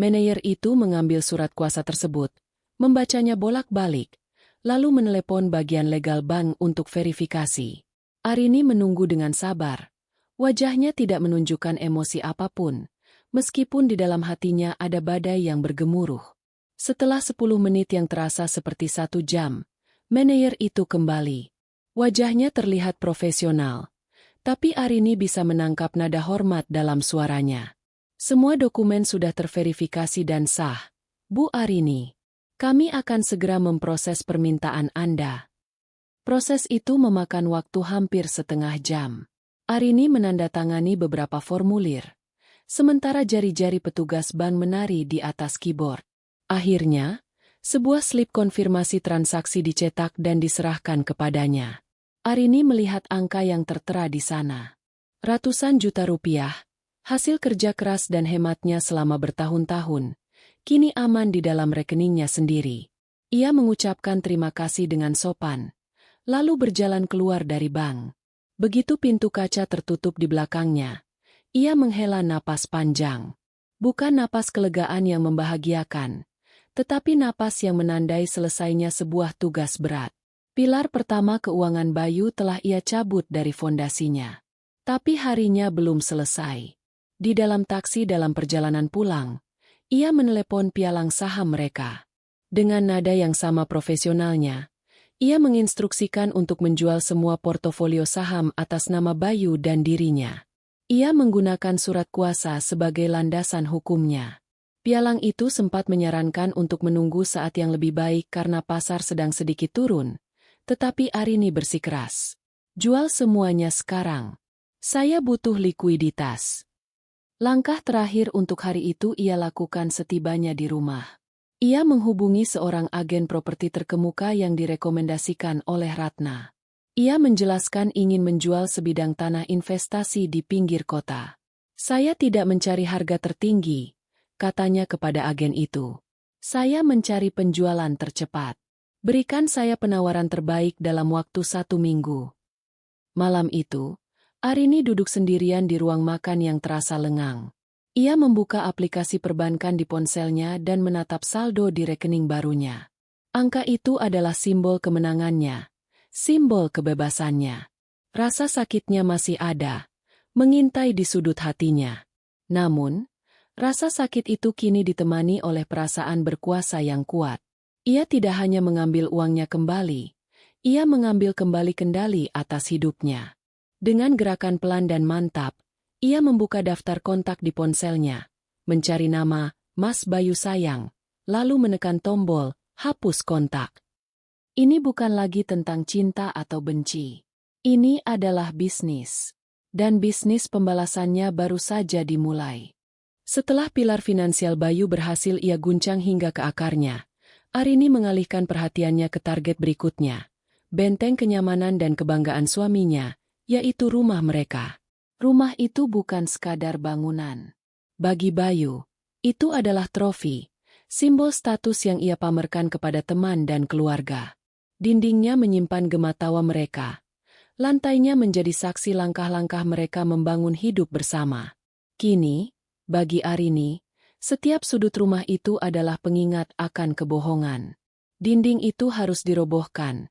Manajer itu mengambil surat kuasa tersebut, membacanya bolak-balik, lalu menelepon bagian legal bank untuk verifikasi. Arini menunggu dengan sabar. Wajahnya tidak menunjukkan emosi apapun, meskipun di dalam hatinya ada badai yang bergemuruh. Setelah 10 menit yang terasa seperti 1 jam, manajer itu kembali. Wajahnya terlihat profesional, tapi Arini bisa menangkap nada hormat dalam suaranya. "Semua dokumen sudah terverifikasi dan sah, Bu Arini. Kami akan segera memproses permintaan Anda." Proses itu memakan waktu hampir setengah jam. Arini menandatangani beberapa formulir, sementara jari-jari petugas bank menari di atas keyboard. Akhirnya, sebuah slip konfirmasi transaksi dicetak dan diserahkan kepadanya. Arini melihat angka yang tertera di sana. Ratusan juta rupiah, hasil kerja keras dan hematnya selama bertahun-tahun, kini aman di dalam rekeningnya sendiri. Ia mengucapkan terima kasih dengan sopan, lalu berjalan keluar dari bank. Begitu pintu kaca tertutup di belakangnya, ia menghela napas panjang. Bukan napas kelegaan yang membahagiakan, tetapi napas yang menandai selesainya sebuah tugas berat. Pilar pertama keuangan Bayu telah ia cabut dari fondasinya. Tapi harinya belum selesai. Di dalam taksi dalam perjalanan pulang, ia menelepon pialang saham mereka. Dengan nada yang sama profesionalnya, ia menginstruksikan untuk menjual semua portofolio saham atas nama Bayu dan dirinya. Ia menggunakan surat kuasa sebagai landasan hukumnya. Pialang itu sempat menyarankan untuk menunggu saat yang lebih baik karena pasar sedang sedikit turun, tetapi Arini bersikeras. "Jual semuanya sekarang. Saya butuh likuiditas." Langkah terakhir untuk hari itu ia lakukan setibanya di rumah. Ia menghubungi seorang agen properti terkemuka yang direkomendasikan oleh Ratna. Ia menjelaskan ingin menjual sebidang tanah investasi di pinggir kota. "Saya tidak mencari harga tertinggi," katanya kepada agen itu. "Saya mencari penjualan tercepat. Berikan saya penawaran terbaik dalam waktu 1 minggu." Malam itu, Arini duduk sendirian di ruang makan yang terasa lengang. Ia membuka aplikasi perbankan di ponselnya dan menatap saldo di rekening barunya. Angka itu adalah simbol kemenangannya, simbol kebebasannya. Rasa sakitnya masih ada, mengintai di sudut hatinya. Namun, rasa sakit itu kini ditemani oleh perasaan berkuasa yang kuat. Ia tidak hanya mengambil uangnya kembali, ia mengambil kembali kendali atas hidupnya. Dengan gerakan pelan dan mantap, ia membuka daftar kontak di ponselnya, mencari nama Mas Bayu sayang, lalu menekan tombol hapus kontak. Ini bukan lagi tentang cinta atau benci. Ini adalah bisnis. Dan bisnis pembalasannya baru saja dimulai. Setelah pilar finansial Bayu berhasil ia guncang hingga ke akarnya, Arini mengalihkan perhatiannya ke target berikutnya, benteng kenyamanan dan kebanggaan suaminya, yaitu rumah mereka. Rumah itu bukan sekadar bangunan. Bagi Bayu, Itu adalah trofi, simbol status yang ia pamerkan kepada teman dan keluarga. Dindingnya menyimpan gema tawa mereka. Lantainya menjadi saksi langkah-langkah mereka membangun hidup bersama. Kini, bagi Arini, setiap sudut rumah itu adalah pengingat akan kebohongan. Dinding itu harus dirobohkan,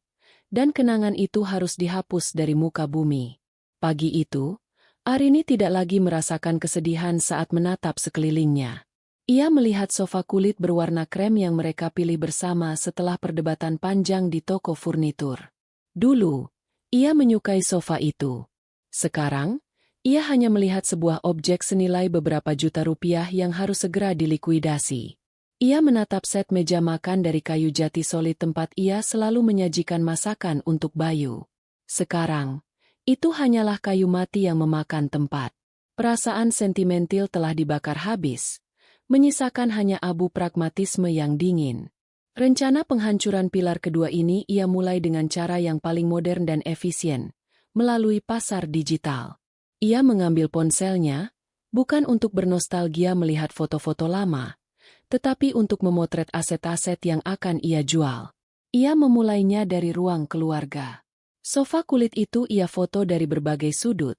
dan kenangan itu harus dihapus dari muka bumi. Pagi itu, Arini tidak lagi merasakan kesedihan saat menatap sekelilingnya. Ia melihat sofa kulit berwarna krem yang mereka pilih bersama setelah perdebatan panjang di toko furnitur. Dulu, ia menyukai sofa itu. Sekarang, ia hanya melihat sebuah objek senilai beberapa juta rupiah yang harus segera dilikuidasi. Ia menatap set meja makan dari kayu jati solid tempat ia selalu menyajikan masakan untuk Bayu. Sekarang, itu hanyalah kayu mati yang memakan tempat. Perasaan sentimental telah dibakar habis, menyisakan hanya abu pragmatisme yang dingin. Rencana penghancuran pilar kedua ini ia mulai dengan cara yang paling modern dan efisien, melalui pasar digital. Ia mengambil ponselnya, bukan untuk bernostalgia melihat foto-foto lama, tetapi untuk memotret aset-aset yang akan ia jual. Ia memulainya dari ruang keluarga. Sofa kulit itu ia foto dari berbagai sudut,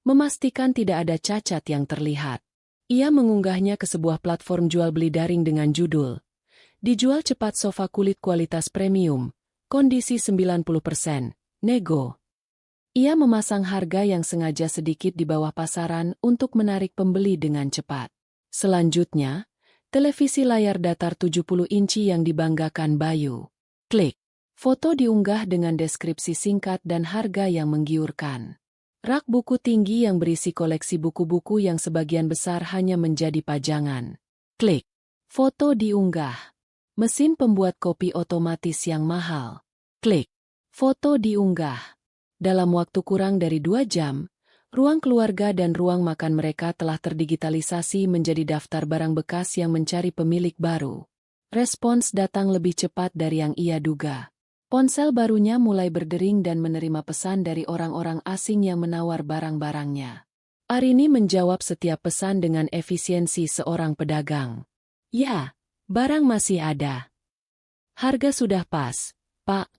memastikan tidak ada cacat yang terlihat. Ia mengunggahnya ke sebuah platform jual-beli daring dengan judul, "Dijual cepat sofa kulit kualitas premium, kondisi 90%, nego." Ia memasang harga yang sengaja sedikit di bawah pasaran untuk menarik pembeli dengan cepat. Selanjutnya, televisi layar datar 70 inci yang dibanggakan Bayu. Klik. Foto diunggah dengan deskripsi singkat dan harga yang menggiurkan. Rak buku tinggi yang berisi koleksi buku-buku yang sebagian besar hanya menjadi pajangan. Klik. Foto diunggah. Mesin pembuat kopi otomatis yang mahal. Klik. Foto diunggah. Dalam waktu kurang dari 2 jam, ruang keluarga dan ruang makan mereka telah terdigitalisasi menjadi daftar barang bekas yang mencari pemilik baru. Respons datang lebih cepat dari yang ia duga. Ponsel barunya mulai berdering dan menerima pesan dari orang-orang asing yang menawar barang-barangnya. Arini menjawab setiap pesan dengan efisiensi seorang pedagang. "Ya, barang masih ada. Harga sudah pas, Pak.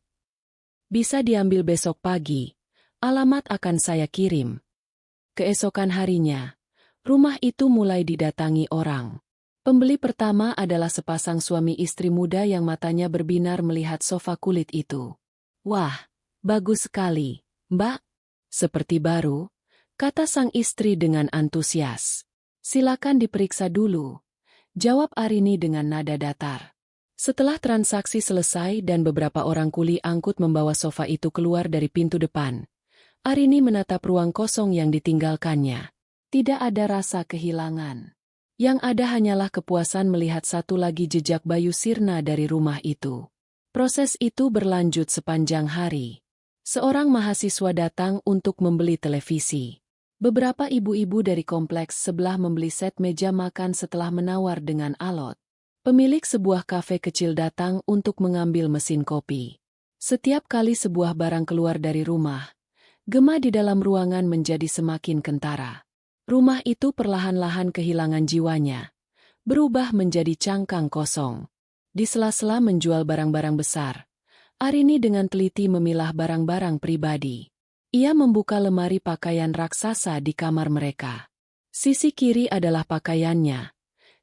Bisa diambil besok pagi. Alamat akan saya kirim." Keesokan harinya, rumah itu mulai didatangi orang. Pembeli pertama adalah sepasang suami istri muda yang matanya berbinar melihat sofa kulit itu. "Wah, bagus sekali, Mbak." "Seperti baru," kata sang istri dengan antusias. "Silakan diperiksa dulu," jawab Arini dengan nada datar. Setelah transaksi selesai dan beberapa orang kuli angkut membawa sofa itu keluar dari pintu depan, Arini menatap ruang kosong yang ditinggalkannya. Tidak ada rasa kehilangan. Yang ada hanyalah kepuasan melihat satu lagi jejak Bayu sirna dari rumah itu. Proses itu berlanjut sepanjang hari. Seorang mahasiswa datang untuk membeli televisi. Beberapa ibu-ibu dari kompleks sebelah membeli set meja makan setelah menawar dengan alot. Pemilik sebuah kafe kecil datang untuk mengambil mesin kopi. Setiap kali sebuah barang keluar dari rumah, gema di dalam ruangan menjadi semakin kentara. Rumah itu perlahan-lahan kehilangan jiwanya, berubah menjadi cangkang kosong. Di sela-sela menjual barang-barang besar, Arini dengan teliti memilah barang-barang pribadi. Ia membuka lemari pakaian raksasa di kamar mereka. Sisi kiri adalah pakaiannya,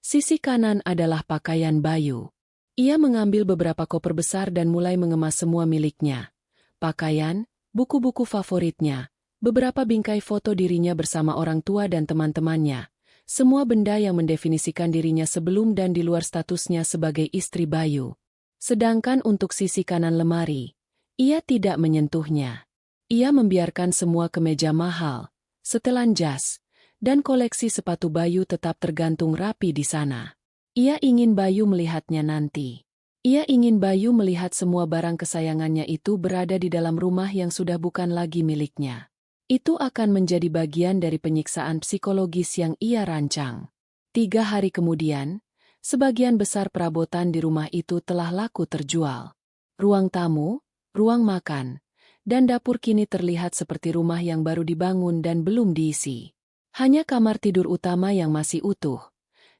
sisi kanan adalah pakaian Bayu. Ia mengambil beberapa koper besar dan mulai mengemas semua miliknya. Pakaian, buku-buku favoritnya, beberapa bingkai foto dirinya bersama orang tua dan teman-temannya. Semua benda yang mendefinisikan dirinya sebelum dan di luar statusnya sebagai istri Bayu. Sedangkan untuk sisi kanan lemari, ia tidak menyentuhnya. Ia membiarkan semua kemeja mahal, setelan jas, dan koleksi sepatu Bayu tetap tergantung rapi di sana. Ia ingin Bayu melihatnya nanti. Ia ingin Bayu melihat semua barang kesayangannya itu berada di dalam rumah yang sudah bukan lagi miliknya. Itu akan menjadi bagian dari penyiksaan psikologis yang ia rancang. 3 hari kemudian, sebagian besar perabotan di rumah itu telah laku terjual. Ruang tamu, ruang makan, dan dapur kini terlihat seperti rumah yang baru dibangun dan belum diisi. Hanya kamar tidur utama yang masih utuh,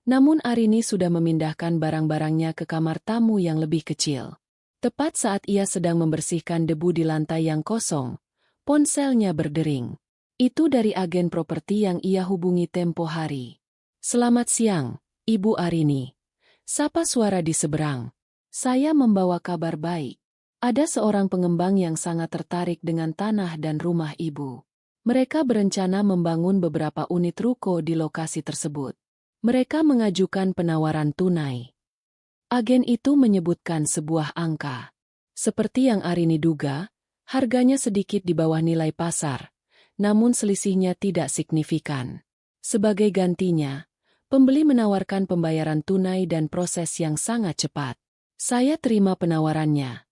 Namun Arini sudah memindahkan barang-barangnya ke kamar tamu yang lebih kecil. Tepat saat ia sedang membersihkan debu di lantai yang kosong, ponselnya berdering. Itu dari agen properti yang ia hubungi tempo hari. "Selamat siang, Ibu Arini," sapa suara di seberang. "Saya membawa kabar baik. Ada seorang pengembang yang sangat tertarik dengan tanah dan rumah Ibu. Mereka berencana membangun beberapa unit ruko di lokasi tersebut. Mereka mengajukan penawaran tunai." Agen itu menyebutkan sebuah angka. Seperti yang Arini duga, harganya sedikit di bawah nilai pasar, namun selisihnya tidak signifikan. Sebagai gantinya, pembeli menawarkan pembayaran tunai dan proses yang sangat cepat. "Saya terima penawarannya,"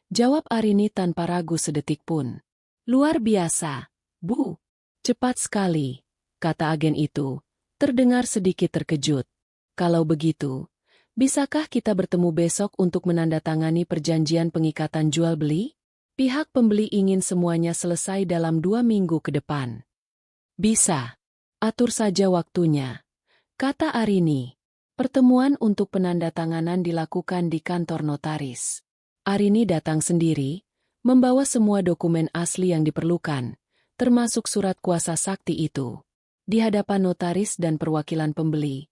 jawab Arini tanpa ragu sedetik pun. "Luar biasa, Bu. Cepat sekali," kata agen itu, terdengar sedikit terkejut. "Kalau begitu, bisakah kita bertemu besok untuk menandatangani perjanjian pengikatan jual-beli? Pihak pembeli ingin semuanya selesai dalam 2 minggu ke depan." "Bisa. Atur saja waktunya," kata Arini. Pertemuan untuk penandatanganan dilakukan di kantor notaris. Arini datang sendiri, membawa semua dokumen asli yang diperlukan, termasuk surat kuasa sakti itu. Di hadapan notaris dan perwakilan pembeli,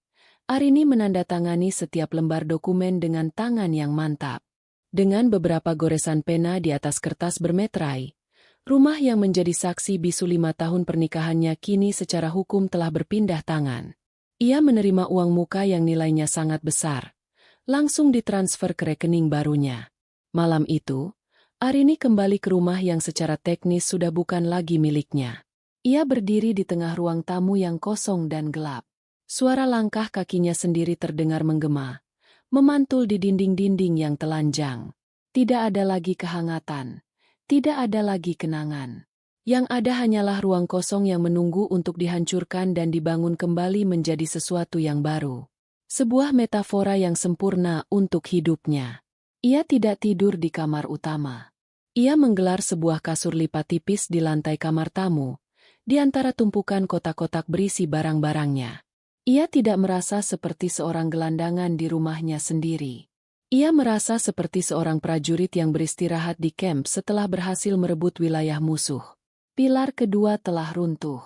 Arini menandatangani setiap lembar dokumen dengan tangan yang mantap. Dengan beberapa goresan pena di atas kertas bermeterai, rumah yang menjadi saksi bisu 5 tahun pernikahannya kini secara hukum telah berpindah tangan. Ia menerima uang muka yang nilainya sangat besar, langsung ditransfer ke rekening barunya. Malam itu, Arini kembali ke rumah yang secara teknis sudah bukan lagi miliknya. Ia berdiri di tengah ruang tamu yang kosong dan gelap. Suara langkah kakinya sendiri terdengar menggema, memantul di dinding-dinding yang telanjang. Tidak ada lagi kehangatan, tidak ada lagi kenangan. Yang ada hanyalah ruang kosong yang menunggu untuk dihancurkan dan dibangun kembali menjadi sesuatu yang baru. Sebuah metafora yang sempurna untuk hidupnya. Ia tidak tidur di kamar utama. Ia menggelar sebuah kasur lipat tipis di lantai kamar tamu, di antara tumpukan kotak-kotak berisi barang-barangnya. Ia tidak merasa seperti seorang gelandangan di rumahnya sendiri. Ia merasa seperti seorang prajurit yang beristirahat di kamp setelah berhasil merebut wilayah musuh. Pilar kedua telah runtuh.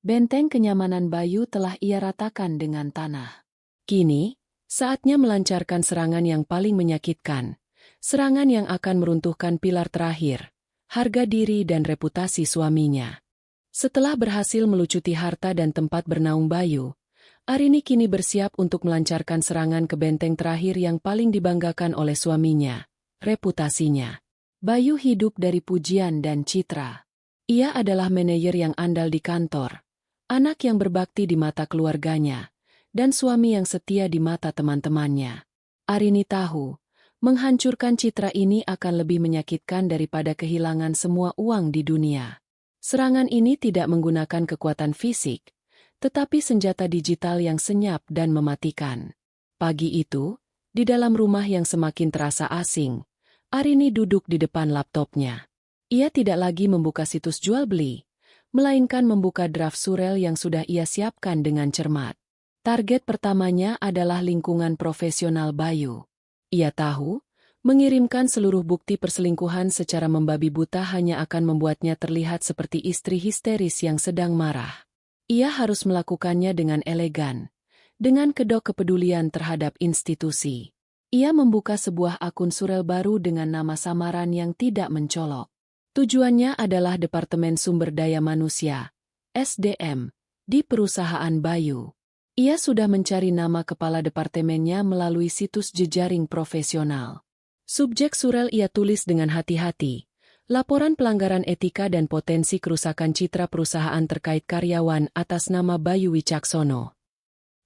Benteng kenyamanan Bayu telah ia ratakan dengan tanah. Kini, saatnya melancarkan serangan yang paling menyakitkan. Serangan yang akan meruntuhkan pilar terakhir, harga diri dan reputasi suaminya. Setelah berhasil melucuti harta dan tempat bernaung Bayu, Arini kini bersiap untuk melancarkan serangan ke benteng terakhir yang paling dibanggakan oleh suaminya, reputasinya. Bayu hidup dari pujian dan citra. Ia adalah manajer yang andal di kantor, anak yang berbakti di mata keluarganya, dan suami yang setia di mata teman-temannya. Arini tahu, menghancurkan citra ini akan lebih menyakitkan daripada kehilangan semua uang di dunia. Serangan ini tidak menggunakan kekuatan fisik, tetapi senjata digital yang senyap dan mematikan. Pagi itu, di dalam rumah yang semakin terasa asing, Arini duduk di depan laptopnya. Ia tidak lagi membuka situs jual beli, melainkan membuka draft surel yang sudah ia siapkan dengan cermat. Target pertamanya adalah lingkungan profesional Bayu. Ia tahu, mengirimkan seluruh bukti perselingkuhan secara membabi buta hanya akan membuatnya terlihat seperti istri histeris yang sedang marah. Ia harus melakukannya dengan elegan, dengan kedok kepedulian terhadap institusi. Ia membuka sebuah akun surel baru dengan nama samaran yang tidak mencolok. Tujuannya adalah Departemen Sumber Daya Manusia, SDM, di perusahaan Bayu. Ia sudah mencari nama kepala departemennya melalui situs jejaring profesional. Subjek surel ia tulis dengan hati-hati, laporan pelanggaran etika dan potensi kerusakan citra perusahaan terkait karyawan atas nama Bayu Wicaksono.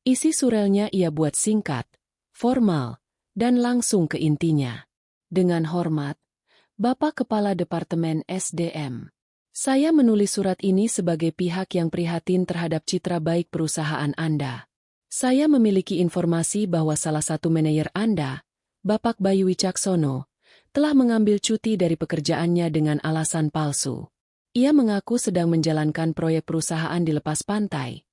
Isi surelnya ia buat singkat, formal, dan langsung ke intinya. Dengan hormat, Bapak Kepala Departemen SDM. Saya menulis surat ini sebagai pihak yang prihatin terhadap citra baik perusahaan Anda. Saya memiliki informasi bahwa salah satu manajer Anda, Bapak Bayu Wicaksono, telah mengambil cuti dari pekerjaannya dengan alasan palsu. Ia mengaku sedang menjalankan proyek perusahaan di lepas pantai,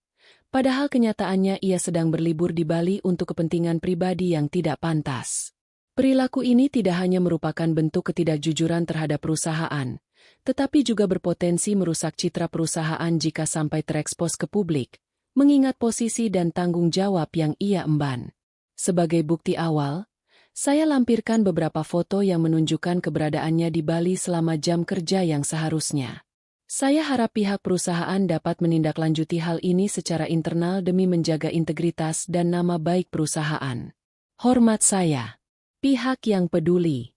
Padahal kenyataannya ia sedang berlibur di Bali untuk kepentingan pribadi yang tidak pantas. Perilaku ini tidak hanya merupakan bentuk ketidakjujuran terhadap perusahaan, tetapi juga berpotensi merusak citra perusahaan jika sampai terekspos ke publik, mengingat posisi dan tanggung jawab yang ia emban. Sebagai bukti awal, saya lampirkan beberapa foto yang menunjukkan keberadaannya di Bali selama jam kerja yang seharusnya. Saya harap pihak perusahaan dapat menindaklanjuti hal ini secara internal demi menjaga integritas dan nama baik perusahaan. Hormat saya. Pihak yang peduli.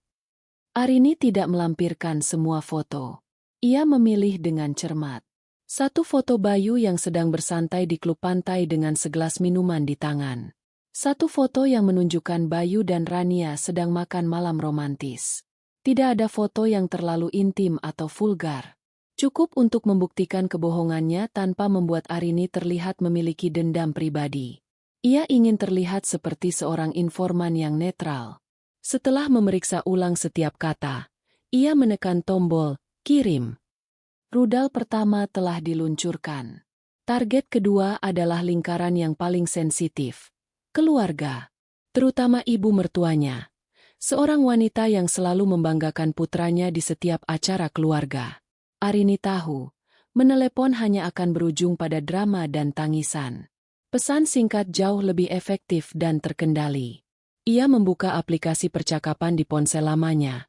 Arini tidak melampirkan semua foto. Ia memilih dengan cermat. Satu foto Bayu yang sedang bersantai di klub pantai dengan segelas minuman di tangan. Satu foto yang menunjukkan Bayu dan Rania sedang makan malam romantis. Tidak ada foto yang terlalu intim atau vulgar. Cukup untuk membuktikan kebohongannya tanpa membuat Arini terlihat memiliki dendam pribadi. Ia ingin terlihat seperti seorang informan yang netral. Setelah memeriksa ulang setiap kata, ia menekan tombol "kirim". Rudal pertama telah diluncurkan. Target kedua adalah lingkaran yang paling sensitif. Keluarga. Terutama ibu mertuanya. Seorang wanita yang selalu membanggakan putranya di setiap acara keluarga. Arini tahu, menelepon hanya akan berujung pada drama dan tangisan. Pesan singkat jauh lebih efektif dan terkendali. Ia membuka aplikasi percakapan di ponsel lamanya,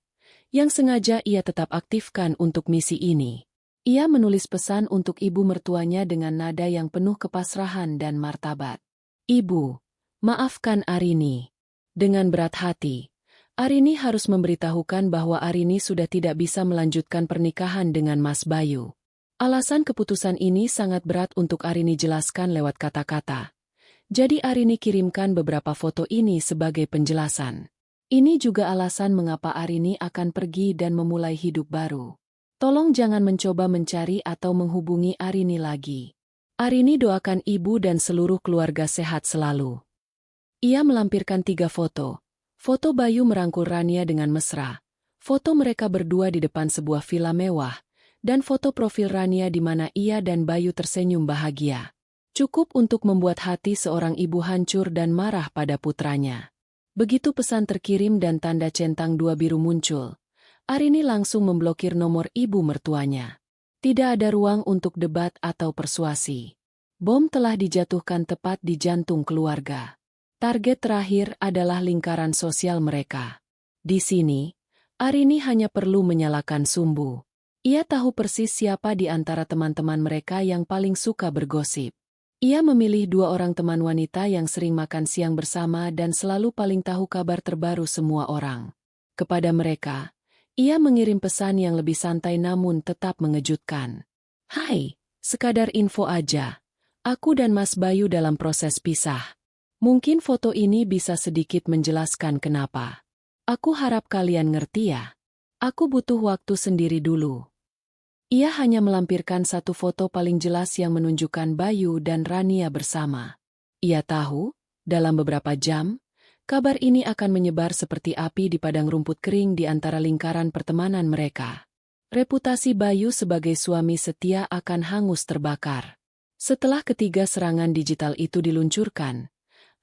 yang sengaja ia tetap aktifkan untuk misi ini. Ia menulis pesan untuk ibu mertuanya dengan nada yang penuh kepasrahan dan martabat. "Ibu, maafkan Arini." Dengan berat hati, Arini harus memberitahukan bahwa Arini sudah tidak bisa melanjutkan pernikahan dengan Mas Bayu. Alasan keputusan ini sangat berat untuk Arini jelaskan lewat kata-kata. Jadi Arini kirimkan beberapa foto ini sebagai penjelasan. Ini juga alasan mengapa Arini akan pergi dan memulai hidup baru. Tolong jangan mencoba mencari atau menghubungi Arini lagi. Arini doakan ibu dan seluruh keluarga sehat selalu. Ia melampirkan 3 foto. Foto Bayu merangkul Rania dengan mesra, foto mereka berdua di depan sebuah villa mewah, dan foto profil Rania di mana ia dan Bayu tersenyum bahagia. Cukup untuk membuat hati seorang ibu hancur dan marah pada putranya. Begitu pesan terkirim dan tanda centang 2 biru muncul, Arini langsung memblokir nomor ibu mertuanya. Tidak ada ruang untuk debat atau persuasi. Bom telah dijatuhkan tepat di jantung keluarga. Target terakhir adalah lingkaran sosial mereka. Di sini, Arini hanya perlu menyalakan sumbu. Ia tahu persis siapa di antara teman-teman mereka yang paling suka bergosip. Ia memilih 2 orang teman wanita yang sering makan siang bersama dan selalu paling tahu kabar terbaru semua orang. Kepada mereka, ia mengirim pesan yang lebih santai namun tetap mengejutkan. "Hai, sekadar info aja. Aku dan Mas Bayu dalam proses pisah. Mungkin foto ini bisa sedikit menjelaskan kenapa. Aku harap kalian ngerti ya. Aku butuh waktu sendiri dulu." Ia hanya melampirkan satu foto paling jelas yang menunjukkan Bayu dan Rania bersama. Ia tahu, dalam beberapa jam, kabar ini akan menyebar seperti api di padang rumput kering di antara lingkaran pertemanan mereka. Reputasi Bayu sebagai suami setia akan hangus terbakar. Setelah ketiga serangan digital itu diluncurkan,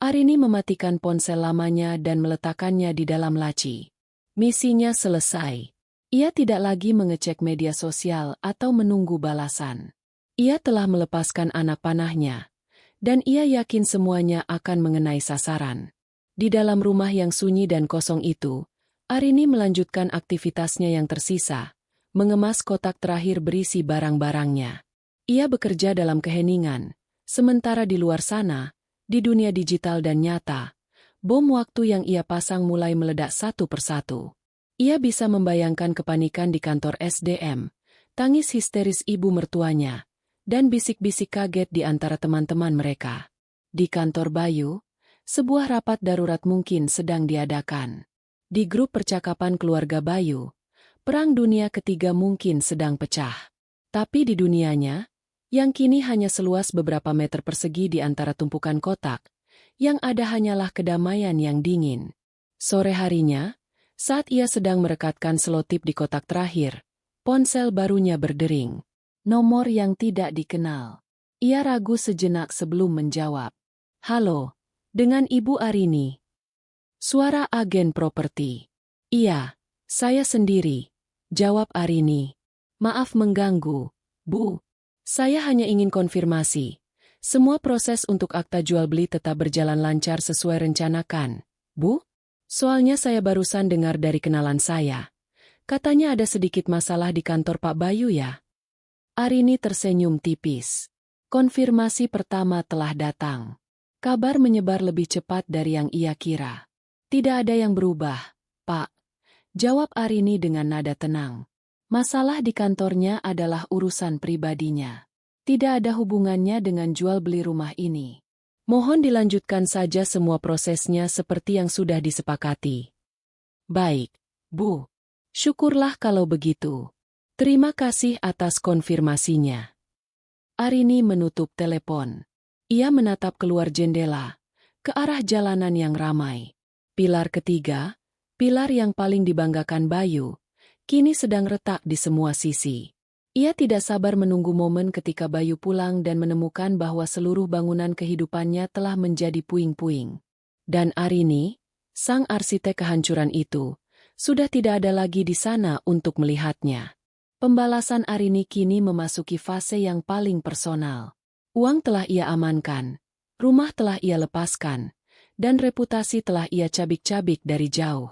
Arini mematikan ponsel lamanya dan meletakkannya di dalam laci. Misinya selesai. Ia tidak lagi mengecek media sosial atau menunggu balasan. Ia telah melepaskan anak panahnya, dan ia yakin semuanya akan mengenai sasaran. Di dalam rumah yang sunyi dan kosong itu, Arini melanjutkan aktivitasnya yang tersisa, mengemas kotak terakhir berisi barang-barangnya. Ia bekerja dalam keheningan, sementara di luar sana, di dunia digital dan nyata, bom waktu yang ia pasang mulai meledak satu persatu. Ia bisa membayangkan kepanikan di kantor SDM, tangis histeris ibu mertuanya, dan bisik-bisik kaget di antara teman-teman mereka. Di kantor Bayu, sebuah rapat darurat mungkin sedang diadakan. Di grup percakapan keluarga Bayu, Perang Dunia Ketiga mungkin sedang pecah. Tapi di dunianya, yang kini hanya seluas beberapa meter persegi di antara tumpukan kotak, yang ada hanyalah kedamaian yang dingin. Sore harinya, saat ia sedang merekatkan selotip di kotak terakhir, ponsel barunya berdering. Nomor yang tidak dikenal. Ia ragu sejenak sebelum menjawab. Halo, dengan Ibu Arini. Suara agen properti. Iya, saya sendiri, jawab Arini. Maaf mengganggu, Bu. Saya hanya ingin konfirmasi. Semua proses untuk akta jual beli tetap berjalan lancar sesuai rencana kan, Bu? Soalnya saya barusan dengar dari kenalan saya. Katanya ada sedikit masalah di kantor Pak Bayu ya. Arini tersenyum tipis. Konfirmasi pertama telah datang. Kabar menyebar lebih cepat dari yang ia kira. Tidak ada yang berubah, Pak. Jawab Arini dengan nada tenang. Masalah di kantornya adalah urusan pribadinya. Tidak ada hubungannya dengan jual beli rumah ini. Mohon dilanjutkan saja semua prosesnya seperti yang sudah disepakati. Baik, Bu. Syukurlah kalau begitu. Terima kasih atas konfirmasinya. Arini menutup telepon. Ia menatap keluar jendela, ke arah jalanan yang ramai. Pilar ketiga, pilar yang paling dibanggakan Bayu, kini sedang retak di semua sisi. Ia tidak sabar menunggu momen ketika Bayu pulang dan menemukan bahwa seluruh bangunan kehidupannya telah menjadi puing-puing. Dan Arini, sang arsitek kehancuran itu, sudah tidak ada lagi di sana untuk melihatnya. Pembalasan Arini kini memasuki fase yang paling personal. Uang telah ia amankan, rumah telah ia lepaskan, dan reputasi telah ia cabik-cabik dari jauh.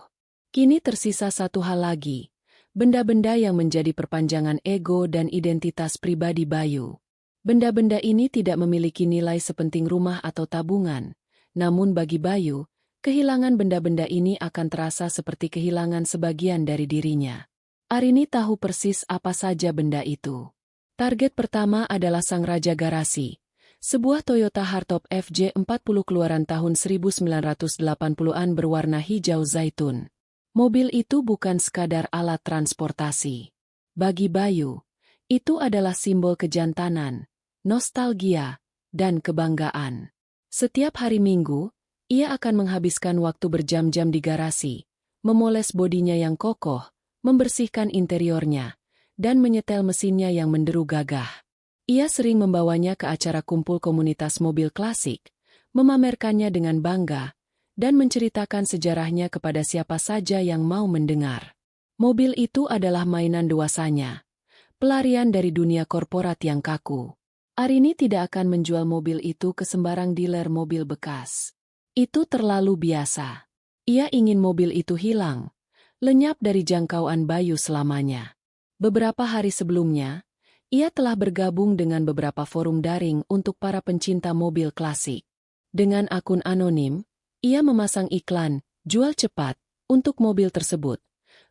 Kini tersisa satu hal lagi. Benda-benda yang menjadi perpanjangan ego dan identitas pribadi Bayu. Benda-benda ini tidak memiliki nilai sepenting rumah atau tabungan, namun bagi Bayu, kehilangan benda-benda ini akan terasa seperti kehilangan sebagian dari dirinya. Arini tahu persis apa saja benda itu. Target pertama adalah sang Raja Garasi, sebuah Toyota Hardtop FJ40 keluaran tahun 1980-an berwarna hijau zaitun. Mobil itu bukan sekadar alat transportasi. Bagi Bayu, itu adalah simbol kejantanan, nostalgia, dan kebanggaan. Setiap hari Minggu, ia akan menghabiskan waktu berjam-jam di garasi, memoles bodinya yang kokoh, membersihkan interiornya, dan menyetel mesinnya yang menderu gagah. Ia sering membawanya ke acara kumpul komunitas mobil klasik, memamerkannya dengan bangga, dan menceritakan sejarahnya kepada siapa saja yang mau mendengar. Mobil itu adalah mainan dewasanya, pelarian dari dunia korporat yang kaku. Arini tidak akan menjual mobil itu ke sembarang dealer mobil bekas. Itu terlalu biasa. Ia ingin mobil itu hilang, lenyap dari jangkauan Bayu selamanya. Beberapa hari sebelumnya, ia telah bergabung dengan beberapa forum daring untuk para pencinta mobil klasik. Dengan akun anonim, ia memasang iklan, jual cepat, untuk mobil tersebut,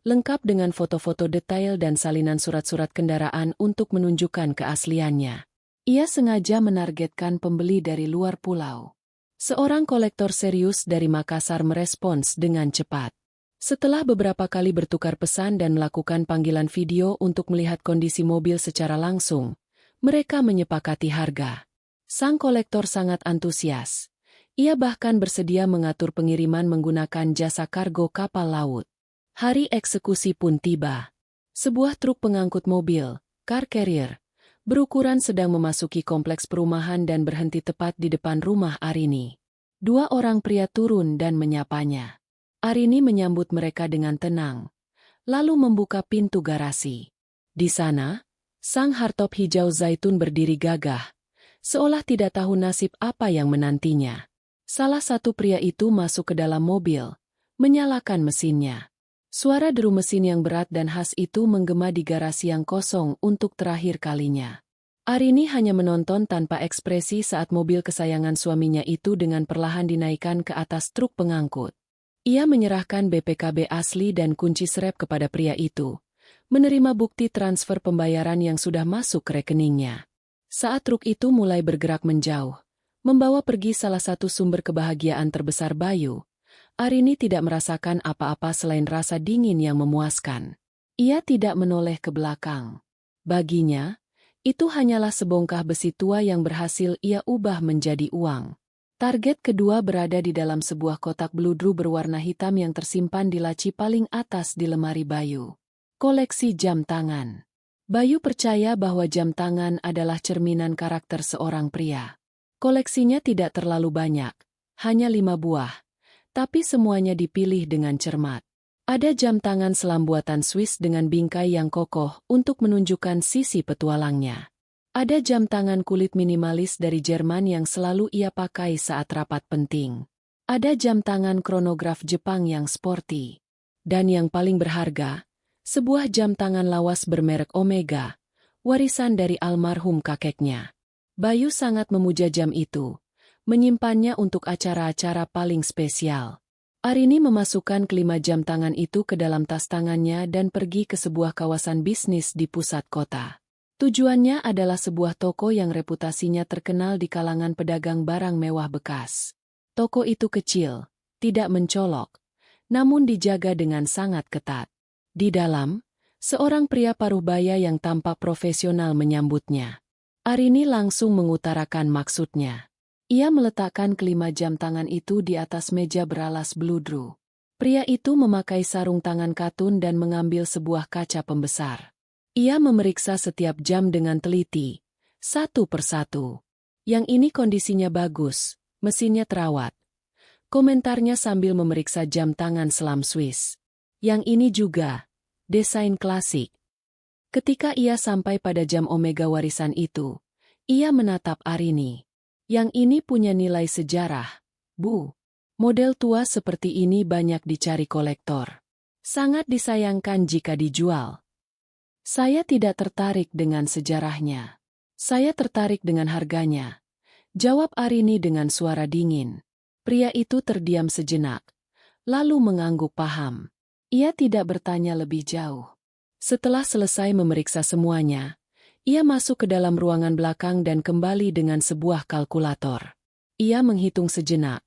lengkap dengan foto-foto detail dan salinan surat-surat kendaraan untuk menunjukkan keasliannya. Ia sengaja menargetkan pembeli dari luar pulau. Seorang kolektor serius dari Makassar merespons dengan cepat. Setelah beberapa kali bertukar pesan dan melakukan panggilan video untuk melihat kondisi mobil secara langsung, mereka menyepakati harga. Sang kolektor sangat antusias. Ia bahkan bersedia mengatur pengiriman menggunakan jasa kargo kapal laut. Hari eksekusi pun tiba. Sebuah truk pengangkut mobil, car carrier, berukuran sedang memasuki kompleks perumahan dan berhenti tepat di depan rumah Arini. Dua orang pria turun dan menyapanya. Arini menyambut mereka dengan tenang, lalu membuka pintu garasi. Di sana, sang hardtop hijau zaitun berdiri gagah, seolah tidak tahu nasib apa yang menantinya. Salah satu pria itu masuk ke dalam mobil, menyalakan mesinnya. Suara deru mesin yang berat dan khas itu menggema di garasi yang kosong untuk terakhir kalinya. Arini hanya menonton tanpa ekspresi saat mobil kesayangan suaminya itu dengan perlahan dinaikkan ke atas truk pengangkut. Ia menyerahkan BPKB asli dan kunci serep kepada pria itu, menerima bukti transfer pembayaran yang sudah masuk ke rekeningnya. Saat truk itu mulai bergerak menjauh, membawa pergi salah satu sumber kebahagiaan terbesar Bayu, Arini tidak merasakan apa-apa selain rasa dingin yang memuaskan. Ia tidak menoleh ke belakang. Baginya, itu hanyalah sebongkah besi tua yang berhasil ia ubah menjadi uang. Target kedua berada di dalam sebuah kotak bludru berwarna hitam yang tersimpan di laci paling atas di lemari Bayu. Koleksi jam tangan. Bayu percaya bahwa jam tangan adalah cerminan karakter seorang pria. Koleksinya tidak terlalu banyak, hanya 5 buah, tapi semuanya dipilih dengan cermat. Ada jam tangan selam buatan Swiss dengan bingkai yang kokoh untuk menunjukkan sisi petualangnya. Ada jam tangan kulit minimalis dari Jerman yang selalu ia pakai saat rapat penting. Ada jam tangan kronograf Jepang yang sporty. Dan yang paling berharga, sebuah jam tangan lawas bermerek Omega, warisan dari almarhum kakeknya. Bayu sangat memuja jam itu, menyimpannya untuk acara-acara paling spesial. Arini memasukkan kelima jam tangan itu ke dalam tas tangannya dan pergi ke sebuah kawasan bisnis di pusat kota. Tujuannya adalah sebuah toko yang reputasinya terkenal di kalangan pedagang barang mewah bekas. Toko itu kecil, tidak mencolok, namun dijaga dengan sangat ketat. Di dalam, seorang pria paruh baya yang tampak profesional menyambutnya. Arini langsung mengutarakan maksudnya. Ia meletakkan kelima jam tangan itu di atas meja beralas beludru. Pria itu memakai sarung tangan katun dan mengambil sebuah kaca pembesar. Ia memeriksa setiap jam dengan teliti, satu persatu. Yang ini kondisinya bagus, mesinnya terawat. Komentarnya sambil memeriksa jam tangan selam Swiss. Yang ini juga, desain klasik. Ketika ia sampai pada jam Omega warisan itu, ia menatap Arini. Yang ini punya nilai sejarah, Bu. Model tua seperti ini banyak dicari kolektor. Sangat disayangkan jika dijual. Saya tidak tertarik dengan sejarahnya. Saya tertarik dengan harganya. Jawab Arini dengan suara dingin. Pria itu terdiam sejenak, lalu mengangguk paham. Ia tidak bertanya lebih jauh. Setelah selesai memeriksa semuanya, ia masuk ke dalam ruangan belakang dan kembali dengan sebuah kalkulator. Ia menghitung sejenak,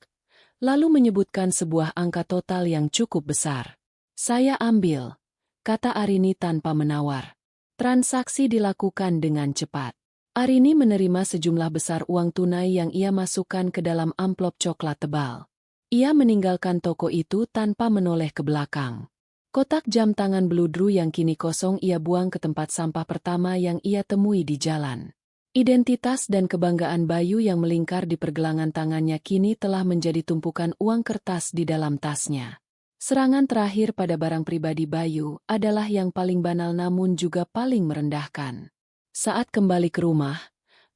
lalu menyebutkan sebuah angka total yang cukup besar. Saya ambil, kata Arini tanpa menawar. Transaksi dilakukan dengan cepat. Arini menerima sejumlah besar uang tunai yang ia masukkan ke dalam amplop coklat tebal. Ia meninggalkan toko itu tanpa menoleh ke belakang. Kotak jam tangan beludru yang kini kosong ia buang ke tempat sampah pertama yang ia temui di jalan. Identitas dan kebanggaan Bayu yang melingkar di pergelangan tangannya kini telah menjadi tumpukan uang kertas di dalam tasnya. Serangan terakhir pada barang pribadi Bayu adalah yang paling banal namun juga paling merendahkan. Saat kembali ke rumah,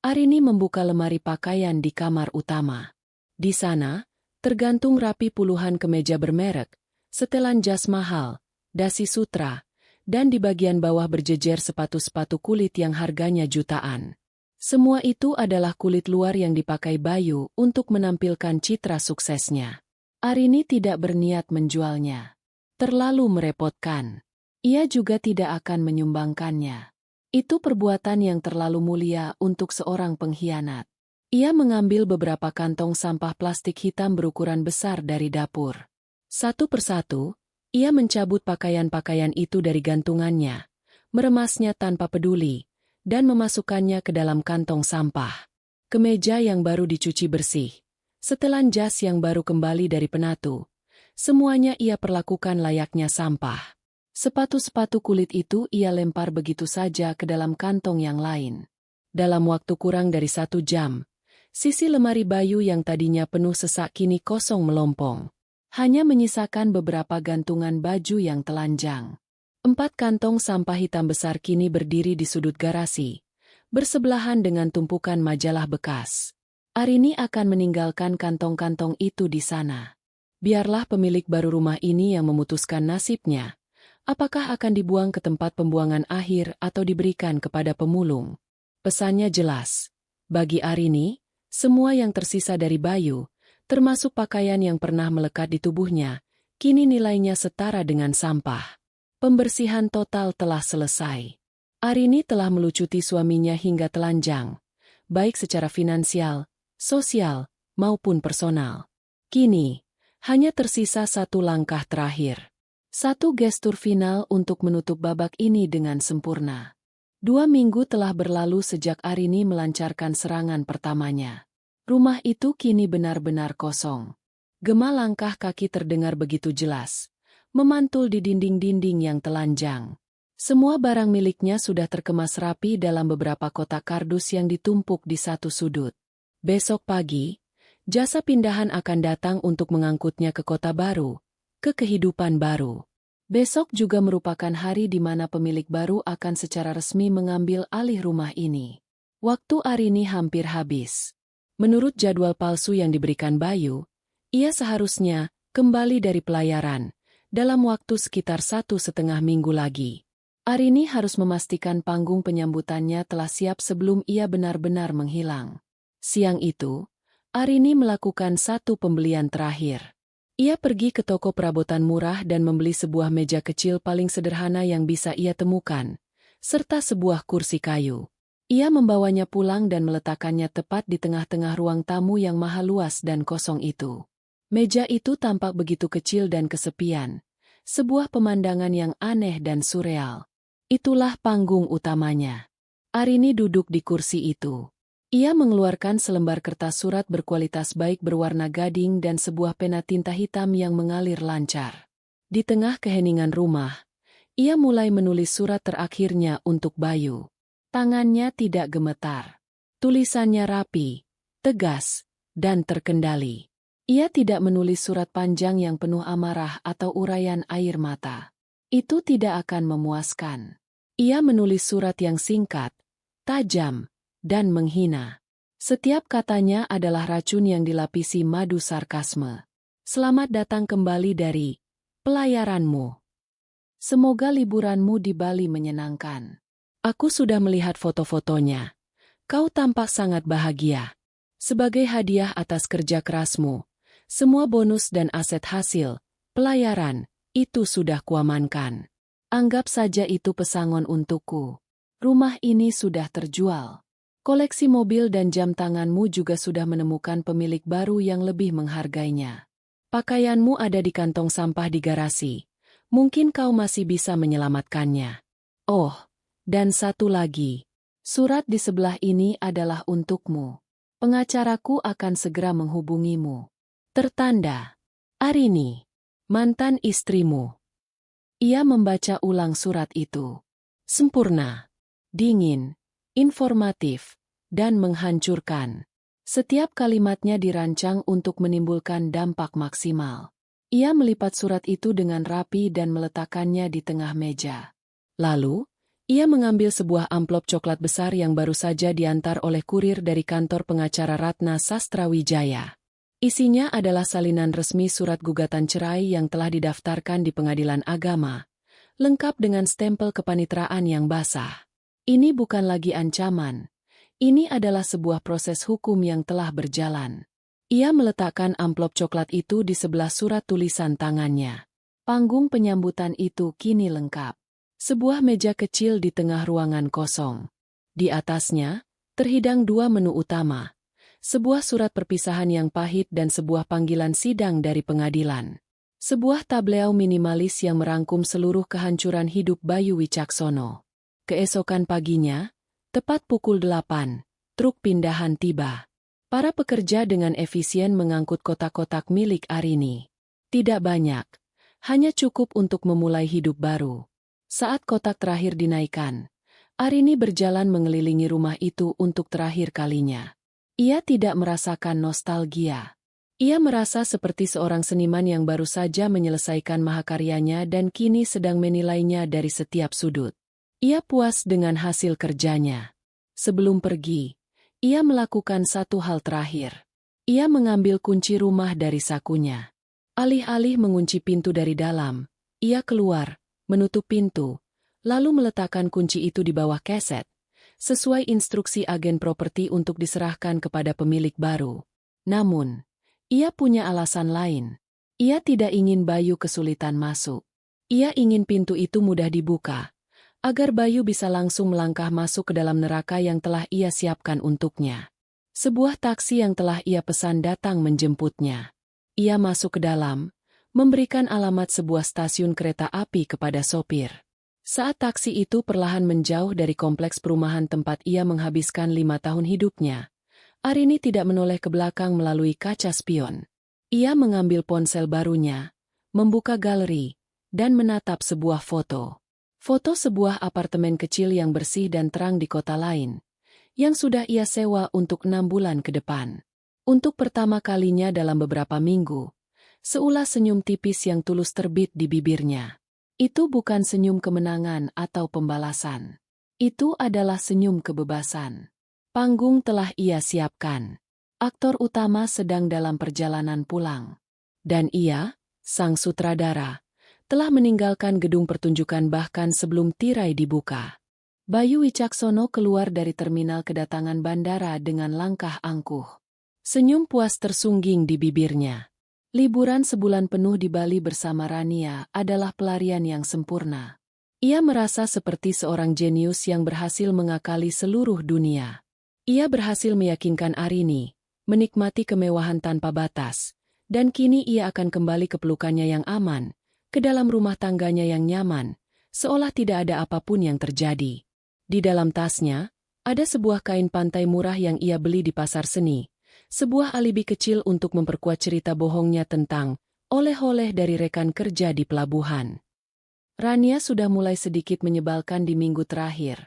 Arini membuka lemari pakaian di kamar utama. Di sana, tergantung rapi puluhan kemeja bermerek, setelan jas mahal, dasi sutra, dan di bagian bawah berjejer sepatu-sepatu kulit yang harganya jutaan. Semua itu adalah kulit luar yang dipakai Bayu untuk menampilkan citra suksesnya. Arini tidak berniat menjualnya. Terlalu merepotkan. Ia juga tidak akan menyumbangkannya. Itu perbuatan yang terlalu mulia untuk seorang pengkhianat. Ia mengambil beberapa kantong sampah plastik hitam berukuran besar dari dapur. Satu persatu, ia mencabut pakaian-pakaian itu dari gantungannya, meremasnya tanpa peduli, dan memasukkannya ke dalam kantong sampah. Kemeja yang baru dicuci bersih, setelan jas yang baru kembali dari penatu, semuanya ia perlakukan layaknya sampah. Sepatu-sepatu kulit itu ia lempar begitu saja ke dalam kantong yang lain. Dalam waktu kurang dari 1 jam, sisi lemari Bayu yang tadinya penuh sesak kini kosong melompong. Hanya menyisakan beberapa gantungan baju yang telanjang. 4 kantong sampah hitam besar kini berdiri di sudut garasi, bersebelahan dengan tumpukan majalah bekas. Arini akan meninggalkan kantong-kantong itu di sana. Biarlah pemilik baru rumah ini yang memutuskan nasibnya. Apakah akan dibuang ke tempat pembuangan akhir atau diberikan kepada pemulung? Pesannya jelas. Bagi Arini, semua yang tersisa dari Bayu, termasuk pakaian yang pernah melekat di tubuhnya, kini nilainya setara dengan sampah. Pembersihan total telah selesai. Arini telah melucuti suaminya hingga telanjang, baik secara finansial, sosial, maupun personal. Kini, hanya tersisa satu langkah terakhir. Satu gestur final untuk menutup babak ini dengan sempurna. 2 minggu telah berlalu sejak Arini melancarkan serangan pertamanya. Rumah itu kini benar-benar kosong. Gema langkah kaki terdengar begitu jelas, memantul di dinding-dinding yang telanjang. Semua barang miliknya sudah terkemas rapi dalam beberapa kotak kardus yang ditumpuk di satu sudut. Besok pagi, jasa pindahan akan datang untuk mengangkutnya ke kota baru, ke kehidupan baru. Besok juga merupakan hari di mana pemilik baru akan secara resmi mengambil alih rumah ini. Waktu Arini hampir habis. Menurut jadwal palsu yang diberikan Bayu, ia seharusnya kembali dari pelayaran dalam waktu sekitar 1,5 minggu lagi. Arini harus memastikan panggung penyambutannya telah siap sebelum ia benar-benar menghilang. Siang itu, Arini melakukan satu pembelian terakhir. Ia pergi ke toko perabotan murah dan membeli sebuah meja kecil paling sederhana yang bisa ia temukan, serta sebuah kursi kayu. Ia membawanya pulang dan meletakkannya tepat di tengah-tengah ruang tamu yang maha luas dan kosong itu. Meja itu tampak begitu kecil dan kesepian, sebuah pemandangan yang aneh dan surreal. Itulah panggung utamanya. Arini duduk di kursi itu. Ia mengeluarkan selembar kertas surat berkualitas baik berwarna gading dan sebuah pena tinta hitam yang mengalir lancar. Di tengah keheningan rumah, ia mulai menulis surat terakhirnya untuk Bayu. Tangannya tidak gemetar. Tulisannya rapi, tegas, dan terkendali. Ia tidak menulis surat panjang yang penuh amarah atau uraian air mata. Itu tidak akan memuaskan. Ia menulis surat yang singkat, tajam, dan menghina. Setiap katanya adalah racun yang dilapisi madu sarkasme. Selamat datang kembali dari pelayaranmu. Semoga liburanmu di Bali menyenangkan. Aku sudah melihat foto-fotonya. Kau tampak sangat bahagia. Sebagai hadiah atas kerja kerasmu, semua bonus dan aset hasil pelayaran itu sudah kuamankan. Anggap saja itu pesangon untukku. Rumah ini sudah terjual. Koleksi mobil dan jam tanganmu juga sudah menemukan pemilik baru yang lebih menghargainya. Pakaianmu ada di kantong sampah di garasi. Mungkin kau masih bisa menyelamatkannya. Oh, dan satu lagi. Surat di sebelah ini adalah untukmu. Pengacaraku akan segera menghubungimu. Tertanda, Arini, mantan istrimu. Ia membaca ulang surat itu. Sempurna, dingin, informatif, dan menghancurkan. Setiap kalimatnya dirancang untuk menimbulkan dampak maksimal. Ia melipat surat itu dengan rapi dan meletakkannya di tengah meja. Lalu, ia mengambil sebuah amplop coklat besar yang baru saja diantar oleh kurir dari kantor pengacara Ratna Sastrawijaya. Isinya adalah salinan resmi surat gugatan cerai yang telah didaftarkan di Pengadilan Agama, lengkap dengan stempel kepanitraan yang basah. Ini bukan lagi ancaman. Ini adalah sebuah proses hukum yang telah berjalan. Ia meletakkan amplop coklat itu di sebelah surat tulisan tangannya. Panggung penyambutan itu kini lengkap. Sebuah meja kecil di tengah ruangan kosong. Di atasnya, terhidang dua menu utama. Sebuah surat perpisahan yang pahit dan sebuah panggilan sidang dari pengadilan. Sebuah tableau minimalis yang merangkum seluruh kehancuran hidup Bayu Wicaksono. Keesokan paginya, tepat pukul 8, truk pindahan tiba. Para pekerja dengan efisien mengangkut kotak-kotak milik Arini. Tidak banyak, hanya cukup untuk memulai hidup baru. Saat kotak terakhir dinaikkan, Arini berjalan mengelilingi rumah itu untuk terakhir kalinya. Ia tidak merasakan nostalgia. Ia merasa seperti seorang seniman yang baru saja menyelesaikan mahakaryanya dan kini sedang menilainya dari setiap sudut. Ia puas dengan hasil kerjanya. Sebelum pergi, ia melakukan satu hal terakhir. Ia mengambil kunci rumah dari sakunya. Alih-alih mengunci pintu dari dalam, ia keluar, menutup pintu, lalu meletakkan kunci itu di bawah keset, sesuai instruksi agen properti untuk diserahkan kepada pemilik baru. Namun, ia punya alasan lain. Ia tidak ingin Bayu kesulitan masuk. Ia ingin pintu itu mudah dibuka, agar Bayu bisa langsung melangkah masuk ke dalam neraka yang telah ia siapkan untuknya. Sebuah taksi yang telah ia pesan datang menjemputnya. Ia masuk ke dalam, memberikan alamat sebuah stasiun kereta api kepada sopir. Saat taksi itu perlahan menjauh dari kompleks perumahan tempat ia menghabiskan 5 tahun hidupnya, Arini tidak menoleh ke belakang melalui kaca spion. Ia mengambil ponsel barunya, membuka galeri, dan menatap sebuah foto. Foto sebuah apartemen kecil yang bersih dan terang di kota lain, yang sudah ia sewa untuk 6 bulan ke depan. Untuk pertama kalinya dalam beberapa minggu, seulas senyum tipis yang tulus terbit di bibirnya. Itu bukan senyum kemenangan atau pembalasan. Itu adalah senyum kebebasan. Panggung telah ia siapkan. Aktor utama sedang dalam perjalanan pulang. Dan ia, sang sutradara, telah meninggalkan gedung pertunjukan bahkan sebelum tirai dibuka. Bayu Wicaksono keluar dari terminal kedatangan bandara dengan langkah angkuh. Senyum puas tersungging di bibirnya. Liburan sebulan penuh di Bali bersama Rania adalah pelarian yang sempurna. Ia merasa seperti seorang jenius yang berhasil mengakali seluruh dunia. Ia berhasil meyakinkan Arini, menikmati kemewahan tanpa batas, dan kini ia akan kembali ke pelukannya yang aman, ke dalam rumah tangganya yang nyaman, seolah tidak ada apapun yang terjadi. Di dalam tasnya, ada sebuah kain pantai murah yang ia beli di pasar seni, sebuah alibi kecil untuk memperkuat cerita bohongnya tentang oleh-oleh dari rekan kerja di pelabuhan. Rania sudah mulai sedikit menyebalkan di minggu terakhir,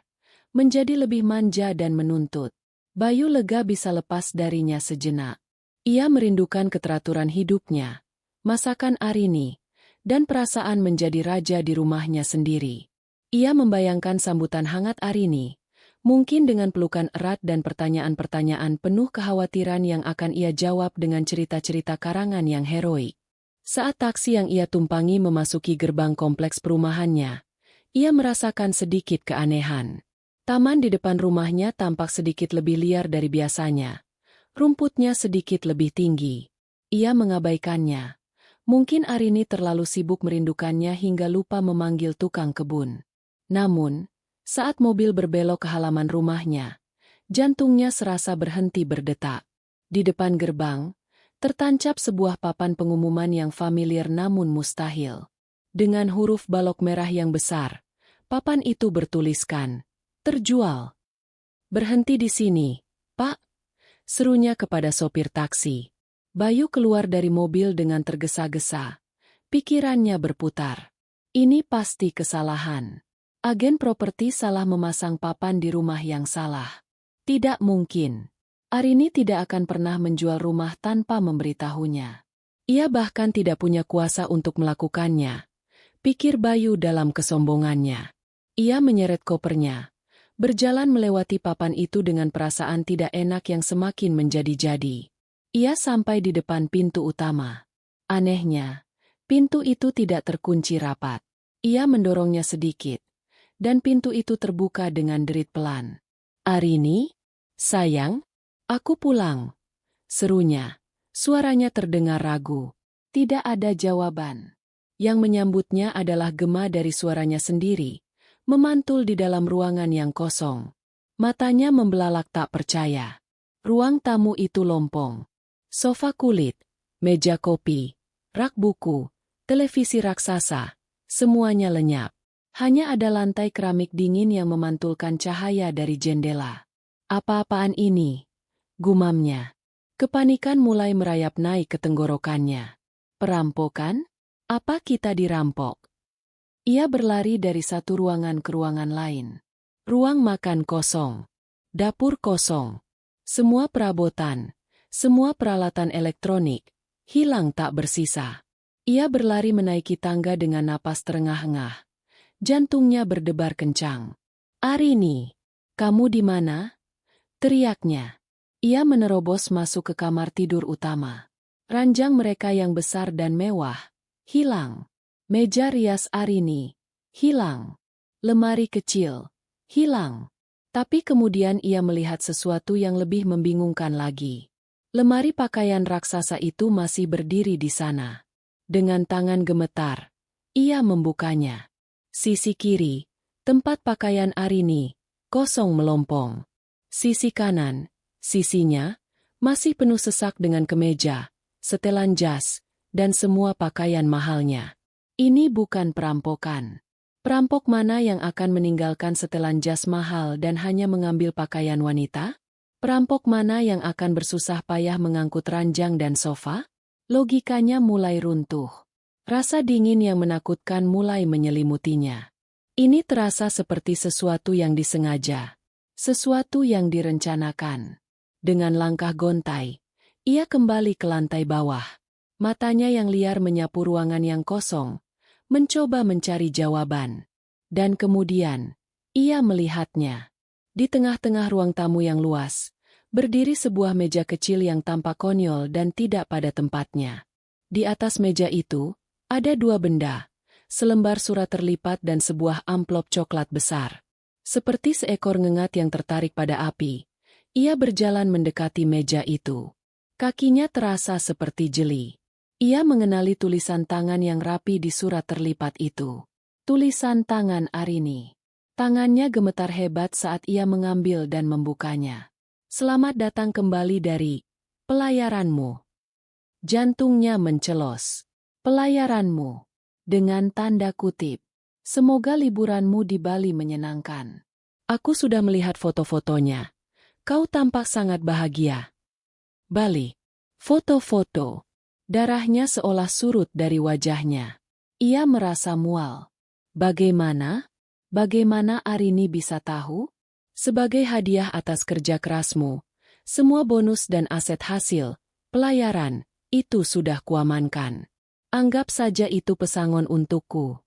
menjadi lebih manja dan menuntut. Bayu lega bisa lepas darinya sejenak. Ia merindukan keteraturan hidupnya, masakan Arini, dan perasaan menjadi raja di rumahnya sendiri. Ia membayangkan sambutan hangat Arini, mungkin dengan pelukan erat dan pertanyaan-pertanyaan penuh kekhawatiran yang akan ia jawab dengan cerita-cerita karangan yang heroik. Saat taksi yang ia tumpangi memasuki gerbang kompleks perumahannya, ia merasakan sedikit keanehan. Taman di depan rumahnya tampak sedikit lebih liar dari biasanya. Rumputnya sedikit lebih tinggi. Ia mengabaikannya. Mungkin Arini terlalu sibuk merindukannya hingga lupa memanggil tukang kebun. Namun, saat mobil berbelok ke halaman rumahnya, jantungnya serasa berhenti berdetak. Di depan gerbang, tertancap sebuah papan pengumuman yang familiar namun mustahil. Dengan huruf balok merah yang besar, papan itu bertuliskan, "Terjual." "Berhenti di sini, Pak," serunya kepada sopir taksi. Bayu keluar dari mobil dengan tergesa-gesa. Pikirannya berputar. Ini pasti kesalahan. Agen properti salah memasang papan di rumah yang salah. Tidak mungkin. Arini tidak akan pernah menjual rumah tanpa memberitahunya. Ia bahkan tidak punya kuasa untuk melakukannya. Pikir Bayu dalam kesombongannya. Ia menyeret kopernya. Berjalan melewati papan itu dengan perasaan tidak enak yang semakin menjadi-jadi. Ia sampai di depan pintu utama. Anehnya, pintu itu tidak terkunci rapat. Ia mendorongnya sedikit, dan pintu itu terbuka dengan derit pelan. "Arini, sayang, aku pulang," serunya. Suaranya terdengar ragu. Tidak ada jawaban. Yang menyambutnya adalah gema dari suaranya sendiri, memantul di dalam ruangan yang kosong. Matanya membelalak tak percaya. Ruang tamu itu lompong. Sofa kulit, meja kopi, rak buku, televisi raksasa, semuanya lenyap. Hanya ada lantai keramik dingin yang memantulkan cahaya dari jendela. "Apa-apaan ini?" gumamnya. Kepanikan mulai merayap naik ke tenggorokannya. "Perampokan? Apa kita dirampok?" Ia berlari dari satu ruangan ke ruangan lain. Ruang makan kosong. Dapur kosong. Semua perabotan, semua peralatan elektronik, hilang tak bersisa. Ia berlari menaiki tangga dengan napas terengah-engah. Jantungnya berdebar kencang. "Arini, kamu di mana?" teriaknya. Ia menerobos masuk ke kamar tidur utama. Ranjang mereka yang besar dan mewah, hilang. Meja rias Arini, hilang. Lemari kecil, hilang. Tapi kemudian ia melihat sesuatu yang lebih membingungkan lagi. Lemari pakaian raksasa itu masih berdiri di sana. Dengan tangan gemetar, ia membukanya. Sisi kiri, tempat pakaian Arini, kosong melompong. Sisi kanan, sisinya, masih penuh sesak dengan kemeja, setelan jas, dan semua pakaian mahalnya. Ini bukan perampokan. Perampok mana yang akan meninggalkan setelan jas mahal dan hanya mengambil pakaian wanita? Perampok mana yang akan bersusah payah mengangkut ranjang dan sofa? Logikanya mulai runtuh. Rasa dingin yang menakutkan mulai menyelimutinya. Ini terasa seperti sesuatu yang disengaja. Sesuatu yang direncanakan. Dengan langkah gontai, ia kembali ke lantai bawah. Matanya yang liar menyapu ruangan yang kosong, mencoba mencari jawaban. Dan kemudian, ia melihatnya. Di tengah-tengah ruang tamu yang luas, berdiri sebuah meja kecil yang tampak konyol dan tidak pada tempatnya. Di atas meja itu, ada dua benda, selembar surat terlipat dan sebuah amplop coklat besar. Seperti seekor ngengat yang tertarik pada api, ia berjalan mendekati meja itu. Kakinya terasa seperti jeli. Ia mengenali tulisan tangan yang rapi di surat terlipat itu. Tulisan tangan Arini. Tangannya gemetar hebat saat ia mengambil dan membukanya. Selamat datang kembali dari pelayaranmu. Jantungnya mencelos. Pelayaranmu. Dengan tanda kutip. Semoga liburanmu di Bali menyenangkan. Aku sudah melihat foto-fotonya. Kau tampak sangat bahagia. Bali. Foto-foto. Darahnya seolah surut dari wajahnya. Ia merasa mual. Bagaimana? Bagaimana Arini bisa tahu? Sebagai hadiah atas kerja kerasmu, semua bonus dan aset hasil pelayaran itu sudah kuamankan. Anggap saja itu pesangon untukku.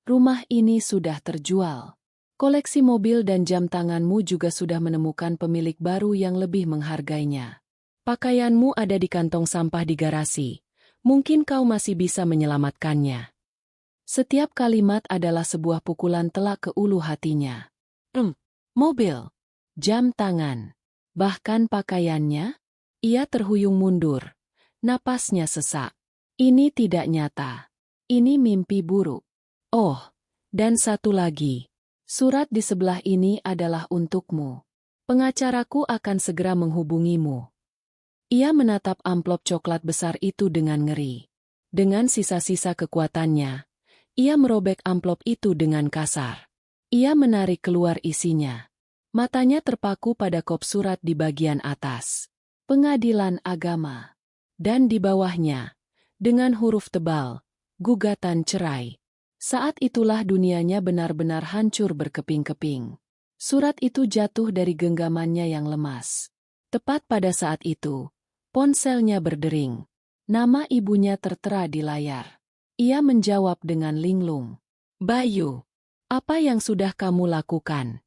Rumah ini sudah terjual. Koleksi mobil dan jam tanganmu juga sudah menemukan pemilik baru yang lebih menghargainya. Pakaianmu ada di kantong sampah di garasi. Mungkin kau masih bisa menyelamatkannya. Setiap kalimat adalah sebuah pukulan telak ke ulu hatinya. Mobil, jam tangan, bahkan pakaiannya? Ia terhuyung mundur. Napasnya sesak. Ini tidak nyata. Ini mimpi buruk. Oh, dan satu lagi. Surat di sebelah ini adalah untukmu. Pengacaraku akan segera menghubungimu. Ia menatap amplop coklat besar itu dengan ngeri. Dengan sisa-sisa kekuatannya, ia merobek amplop itu dengan kasar. Ia menarik keluar isinya. Matanya terpaku pada kop surat di bagian atas. Pengadilan Agama. Dan di bawahnya, dengan huruf tebal, gugatan cerai. Saat itulah dunianya benar-benar hancur berkeping-keping. Surat itu jatuh dari genggamannya yang lemas. Tepat pada saat itu, ponselnya berdering. Nama ibunya tertera di layar. Ia menjawab dengan linglung. Bayu, apa yang sudah kamu lakukan?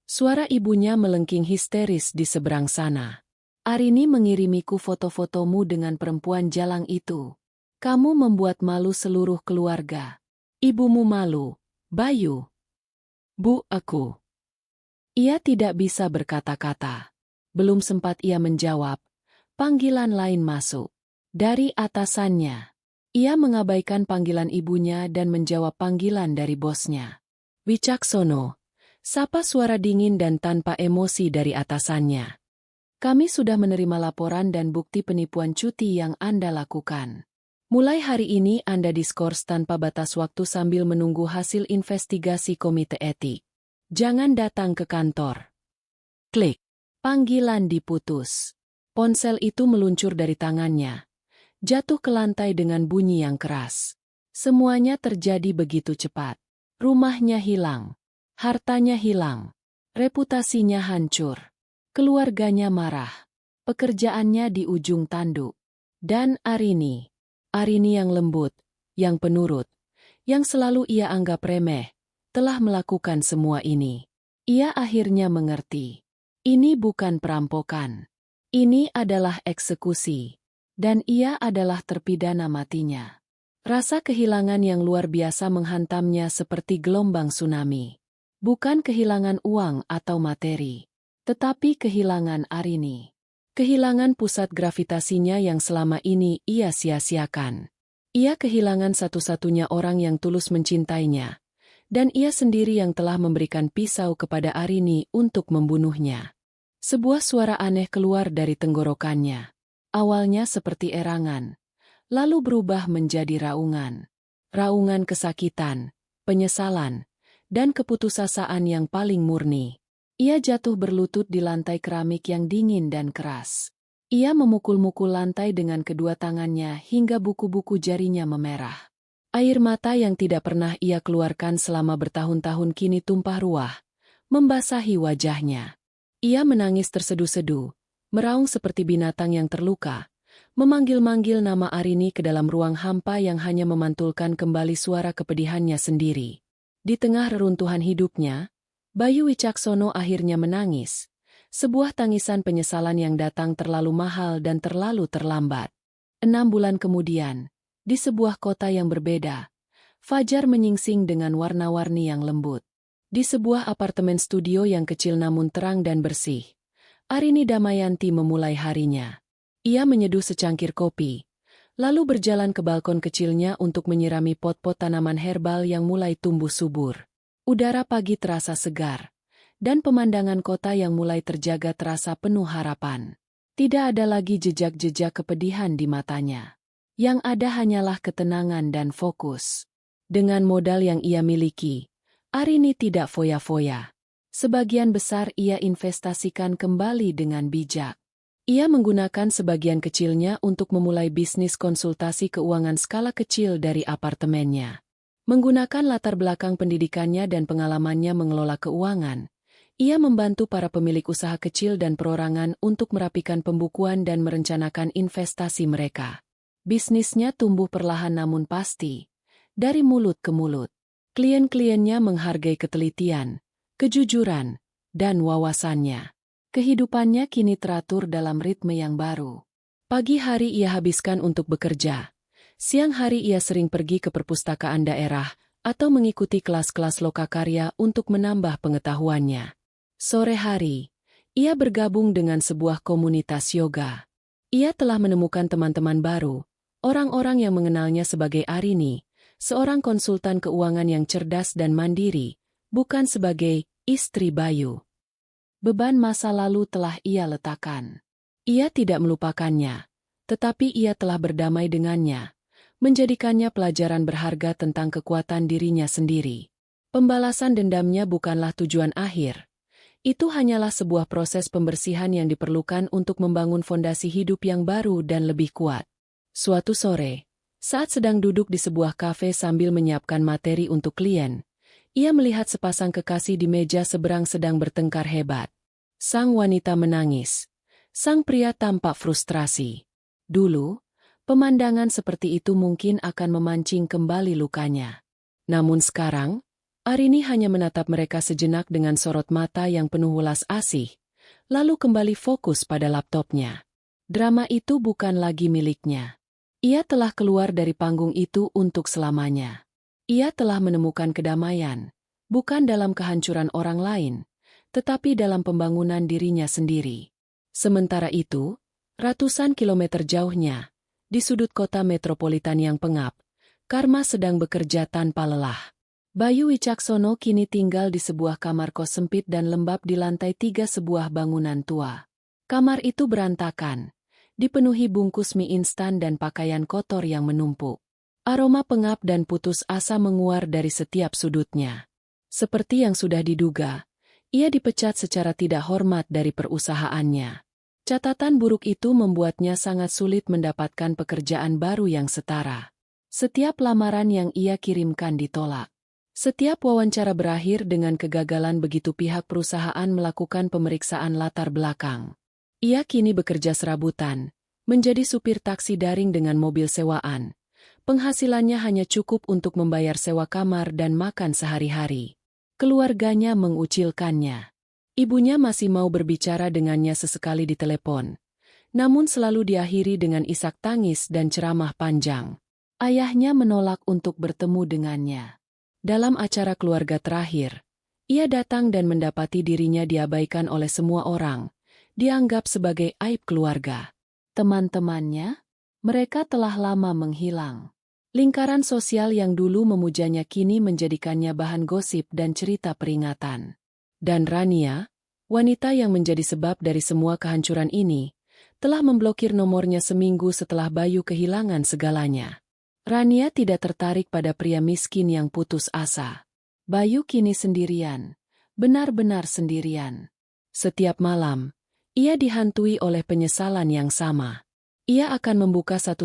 Suara ibunya melengking histeris di seberang sana. Arini mengirimiku foto-fotomu dengan perempuan jalang itu. Kamu membuat malu seluruh keluarga. Ibumu malu, Bayu. Bu, aku. Ia tidak bisa berkata-kata. Belum sempat ia menjawab, panggilan lain masuk. Dari atasannya. Ia mengabaikan panggilan ibunya dan menjawab panggilan dari bosnya. Wicaksono, sapa suara dingin dan tanpa emosi dari atasannya. Kami sudah menerima laporan dan bukti penipuan cuti yang Anda lakukan. Mulai hari ini Anda diskors tanpa batas waktu sambil menunggu hasil investigasi komite etik. Jangan datang ke kantor. Klik. Panggilan diputus. Ponsel itu meluncur dari tangannya. Jatuh ke lantai dengan bunyi yang keras. Semuanya terjadi begitu cepat. Rumahnya hilang. Hartanya hilang. Reputasinya hancur. Keluarganya marah. Pekerjaannya di ujung tanduk. Dan Arini. Arini yang lembut, yang penurut, yang selalu ia anggap remeh, telah melakukan semua ini. Ia akhirnya mengerti. Ini bukan perampokan. Ini adalah eksekusi. Dan ia adalah terpidana matinya. Rasa kehilangan yang luar biasa menghantamnya seperti gelombang tsunami. Bukan kehilangan uang atau materi, tetapi kehilangan Arini. Kehilangan pusat gravitasinya yang selama ini ia sia-siakan. Ia kehilangan satu-satunya orang yang tulus mencintainya. Dan ia sendiri yang telah memberikan pisau kepada Arini untuk membunuhnya. Sebuah suara aneh keluar dari tenggorokannya. Awalnya seperti erangan, lalu berubah menjadi raungan. Raungan kesakitan, penyesalan, dan keputusasaan yang paling murni. Ia jatuh berlutut di lantai keramik yang dingin dan keras. Ia memukul-mukul lantai dengan kedua tangannya hingga buku-buku jarinya memerah. Air mata yang tidak pernah ia keluarkan selama bertahun-tahun kini tumpah ruah, membasahi wajahnya. Ia menangis terseduh-seduh, meraung seperti binatang yang terluka, memanggil-manggil nama Arini ke dalam ruang hampa yang hanya memantulkan kembali suara kepedihannya sendiri. Di tengah reruntuhan hidupnya, Bayu Wicaksono akhirnya menangis, sebuah tangisan penyesalan yang datang terlalu mahal dan terlalu terlambat. 6 bulan kemudian, di sebuah kota yang berbeda, fajar menyingsing dengan warna-warni yang lembut. Di sebuah apartemen studio yang kecil namun terang dan bersih, Arini Damayanti memulai harinya. Ia menyeduh secangkir kopi, lalu berjalan ke balkon kecilnya untuk menyirami pot-pot tanaman herbal yang mulai tumbuh subur. Udara pagi terasa segar, dan pemandangan kota yang mulai terjaga terasa penuh harapan. Tidak ada lagi jejak-jejak kepedihan di matanya. Yang ada hanyalah ketenangan dan fokus. Dengan modal yang ia miliki, Arini tidak foya-foya. Sebagian besar ia investasikan kembali dengan bijak. Ia menggunakan sebagian kecilnya untuk memulai bisnis konsultasi keuangan skala kecil dari apartemennya. Menggunakan latar belakang pendidikannya dan pengalamannya mengelola keuangan, ia membantu para pemilik usaha kecil dan perorangan untuk merapikan pembukuan dan merencanakan investasi mereka. Bisnisnya tumbuh perlahan namun pasti, dari mulut ke mulut. Klien-kliennya menghargai ketelitian, kejujuran, dan wawasannya. Kehidupannya kini teratur dalam ritme yang baru. Pagi hari ia habiskan untuk bekerja. Siang hari ia sering pergi ke perpustakaan daerah atau mengikuti kelas-kelas lokakarya untuk menambah pengetahuannya. Sore hari, ia bergabung dengan sebuah komunitas yoga. Ia telah menemukan teman-teman baru, orang-orang yang mengenalnya sebagai Arini, seorang konsultan keuangan yang cerdas dan mandiri, bukan sebagai istri Bayu. Beban masa lalu telah ia letakkan. Ia tidak melupakannya, tetapi ia telah berdamai dengannya, menjadikannya pelajaran berharga tentang kekuatan dirinya sendiri. Pembalasan dendamnya bukanlah tujuan akhir. Itu hanyalah sebuah proses pembersihan yang diperlukan untuk membangun fondasi hidup yang baru dan lebih kuat. Suatu sore, saat sedang duduk di sebuah kafe sambil menyiapkan materi untuk klien, ia melihat sepasang kekasih di meja seberang sedang bertengkar hebat. Sang wanita menangis. Sang pria tampak frustrasi. Dulu, pemandangan seperti itu mungkin akan memancing kembali lukanya. Namun sekarang, Arini hanya menatap mereka sejenak dengan sorot mata yang penuh welas asih, lalu kembali fokus pada laptopnya. Drama itu bukan lagi miliknya. Ia telah keluar dari panggung itu untuk selamanya. Ia telah menemukan kedamaian, bukan dalam kehancuran orang lain, tetapi dalam pembangunan dirinya sendiri. Sementara itu, ratusan kilometer jauhnya, di sudut kota metropolitan yang pengap, Karma sedang bekerja tanpa lelah. Bayu Wicaksono kini tinggal di sebuah kamar kos sempit dan lembab di lantai 3 sebuah bangunan tua. Kamar itu berantakan, dipenuhi bungkus mie instan dan pakaian kotor yang menumpuk. Aroma pengap dan putus asa menguar dari setiap sudutnya. Seperti yang sudah diduga, ia dipecat secara tidak hormat dari perusahaannya. Catatan buruk itu membuatnya sangat sulit mendapatkan pekerjaan baru yang setara. Setiap lamaran yang ia kirimkan ditolak. Setiap wawancara berakhir dengan kegagalan begitu pihak perusahaan melakukan pemeriksaan latar belakang. Ia kini bekerja serabutan, menjadi supir taksi daring dengan mobil sewaan. Penghasilannya hanya cukup untuk membayar sewa kamar dan makan sehari-hari. Keluarganya mengucilkannya. Ibunya masih mau berbicara dengannya sesekali di telepon, namun selalu diakhiri dengan isak tangis dan ceramah panjang. Ayahnya menolak untuk bertemu dengannya. Dalam acara keluarga terakhir, ia datang dan mendapati dirinya diabaikan oleh semua orang, dianggap sebagai aib keluarga. Teman-temannya, mereka telah lama menghilang. Lingkaran sosial yang dulu memujanya kini menjadikannya bahan gosip dan cerita peringatan. Dan Rania, wanita yang menjadi sebab dari semua kehancuran ini, telah memblokir nomornya seminggu setelah Bayu kehilangan segalanya. Rania tidak tertarik pada pria miskin yang putus asa. Bayu kini sendirian, benar-benar sendirian. Setiap malam, ia dihantui oleh penyesalan yang sama. Ia akan membuka satu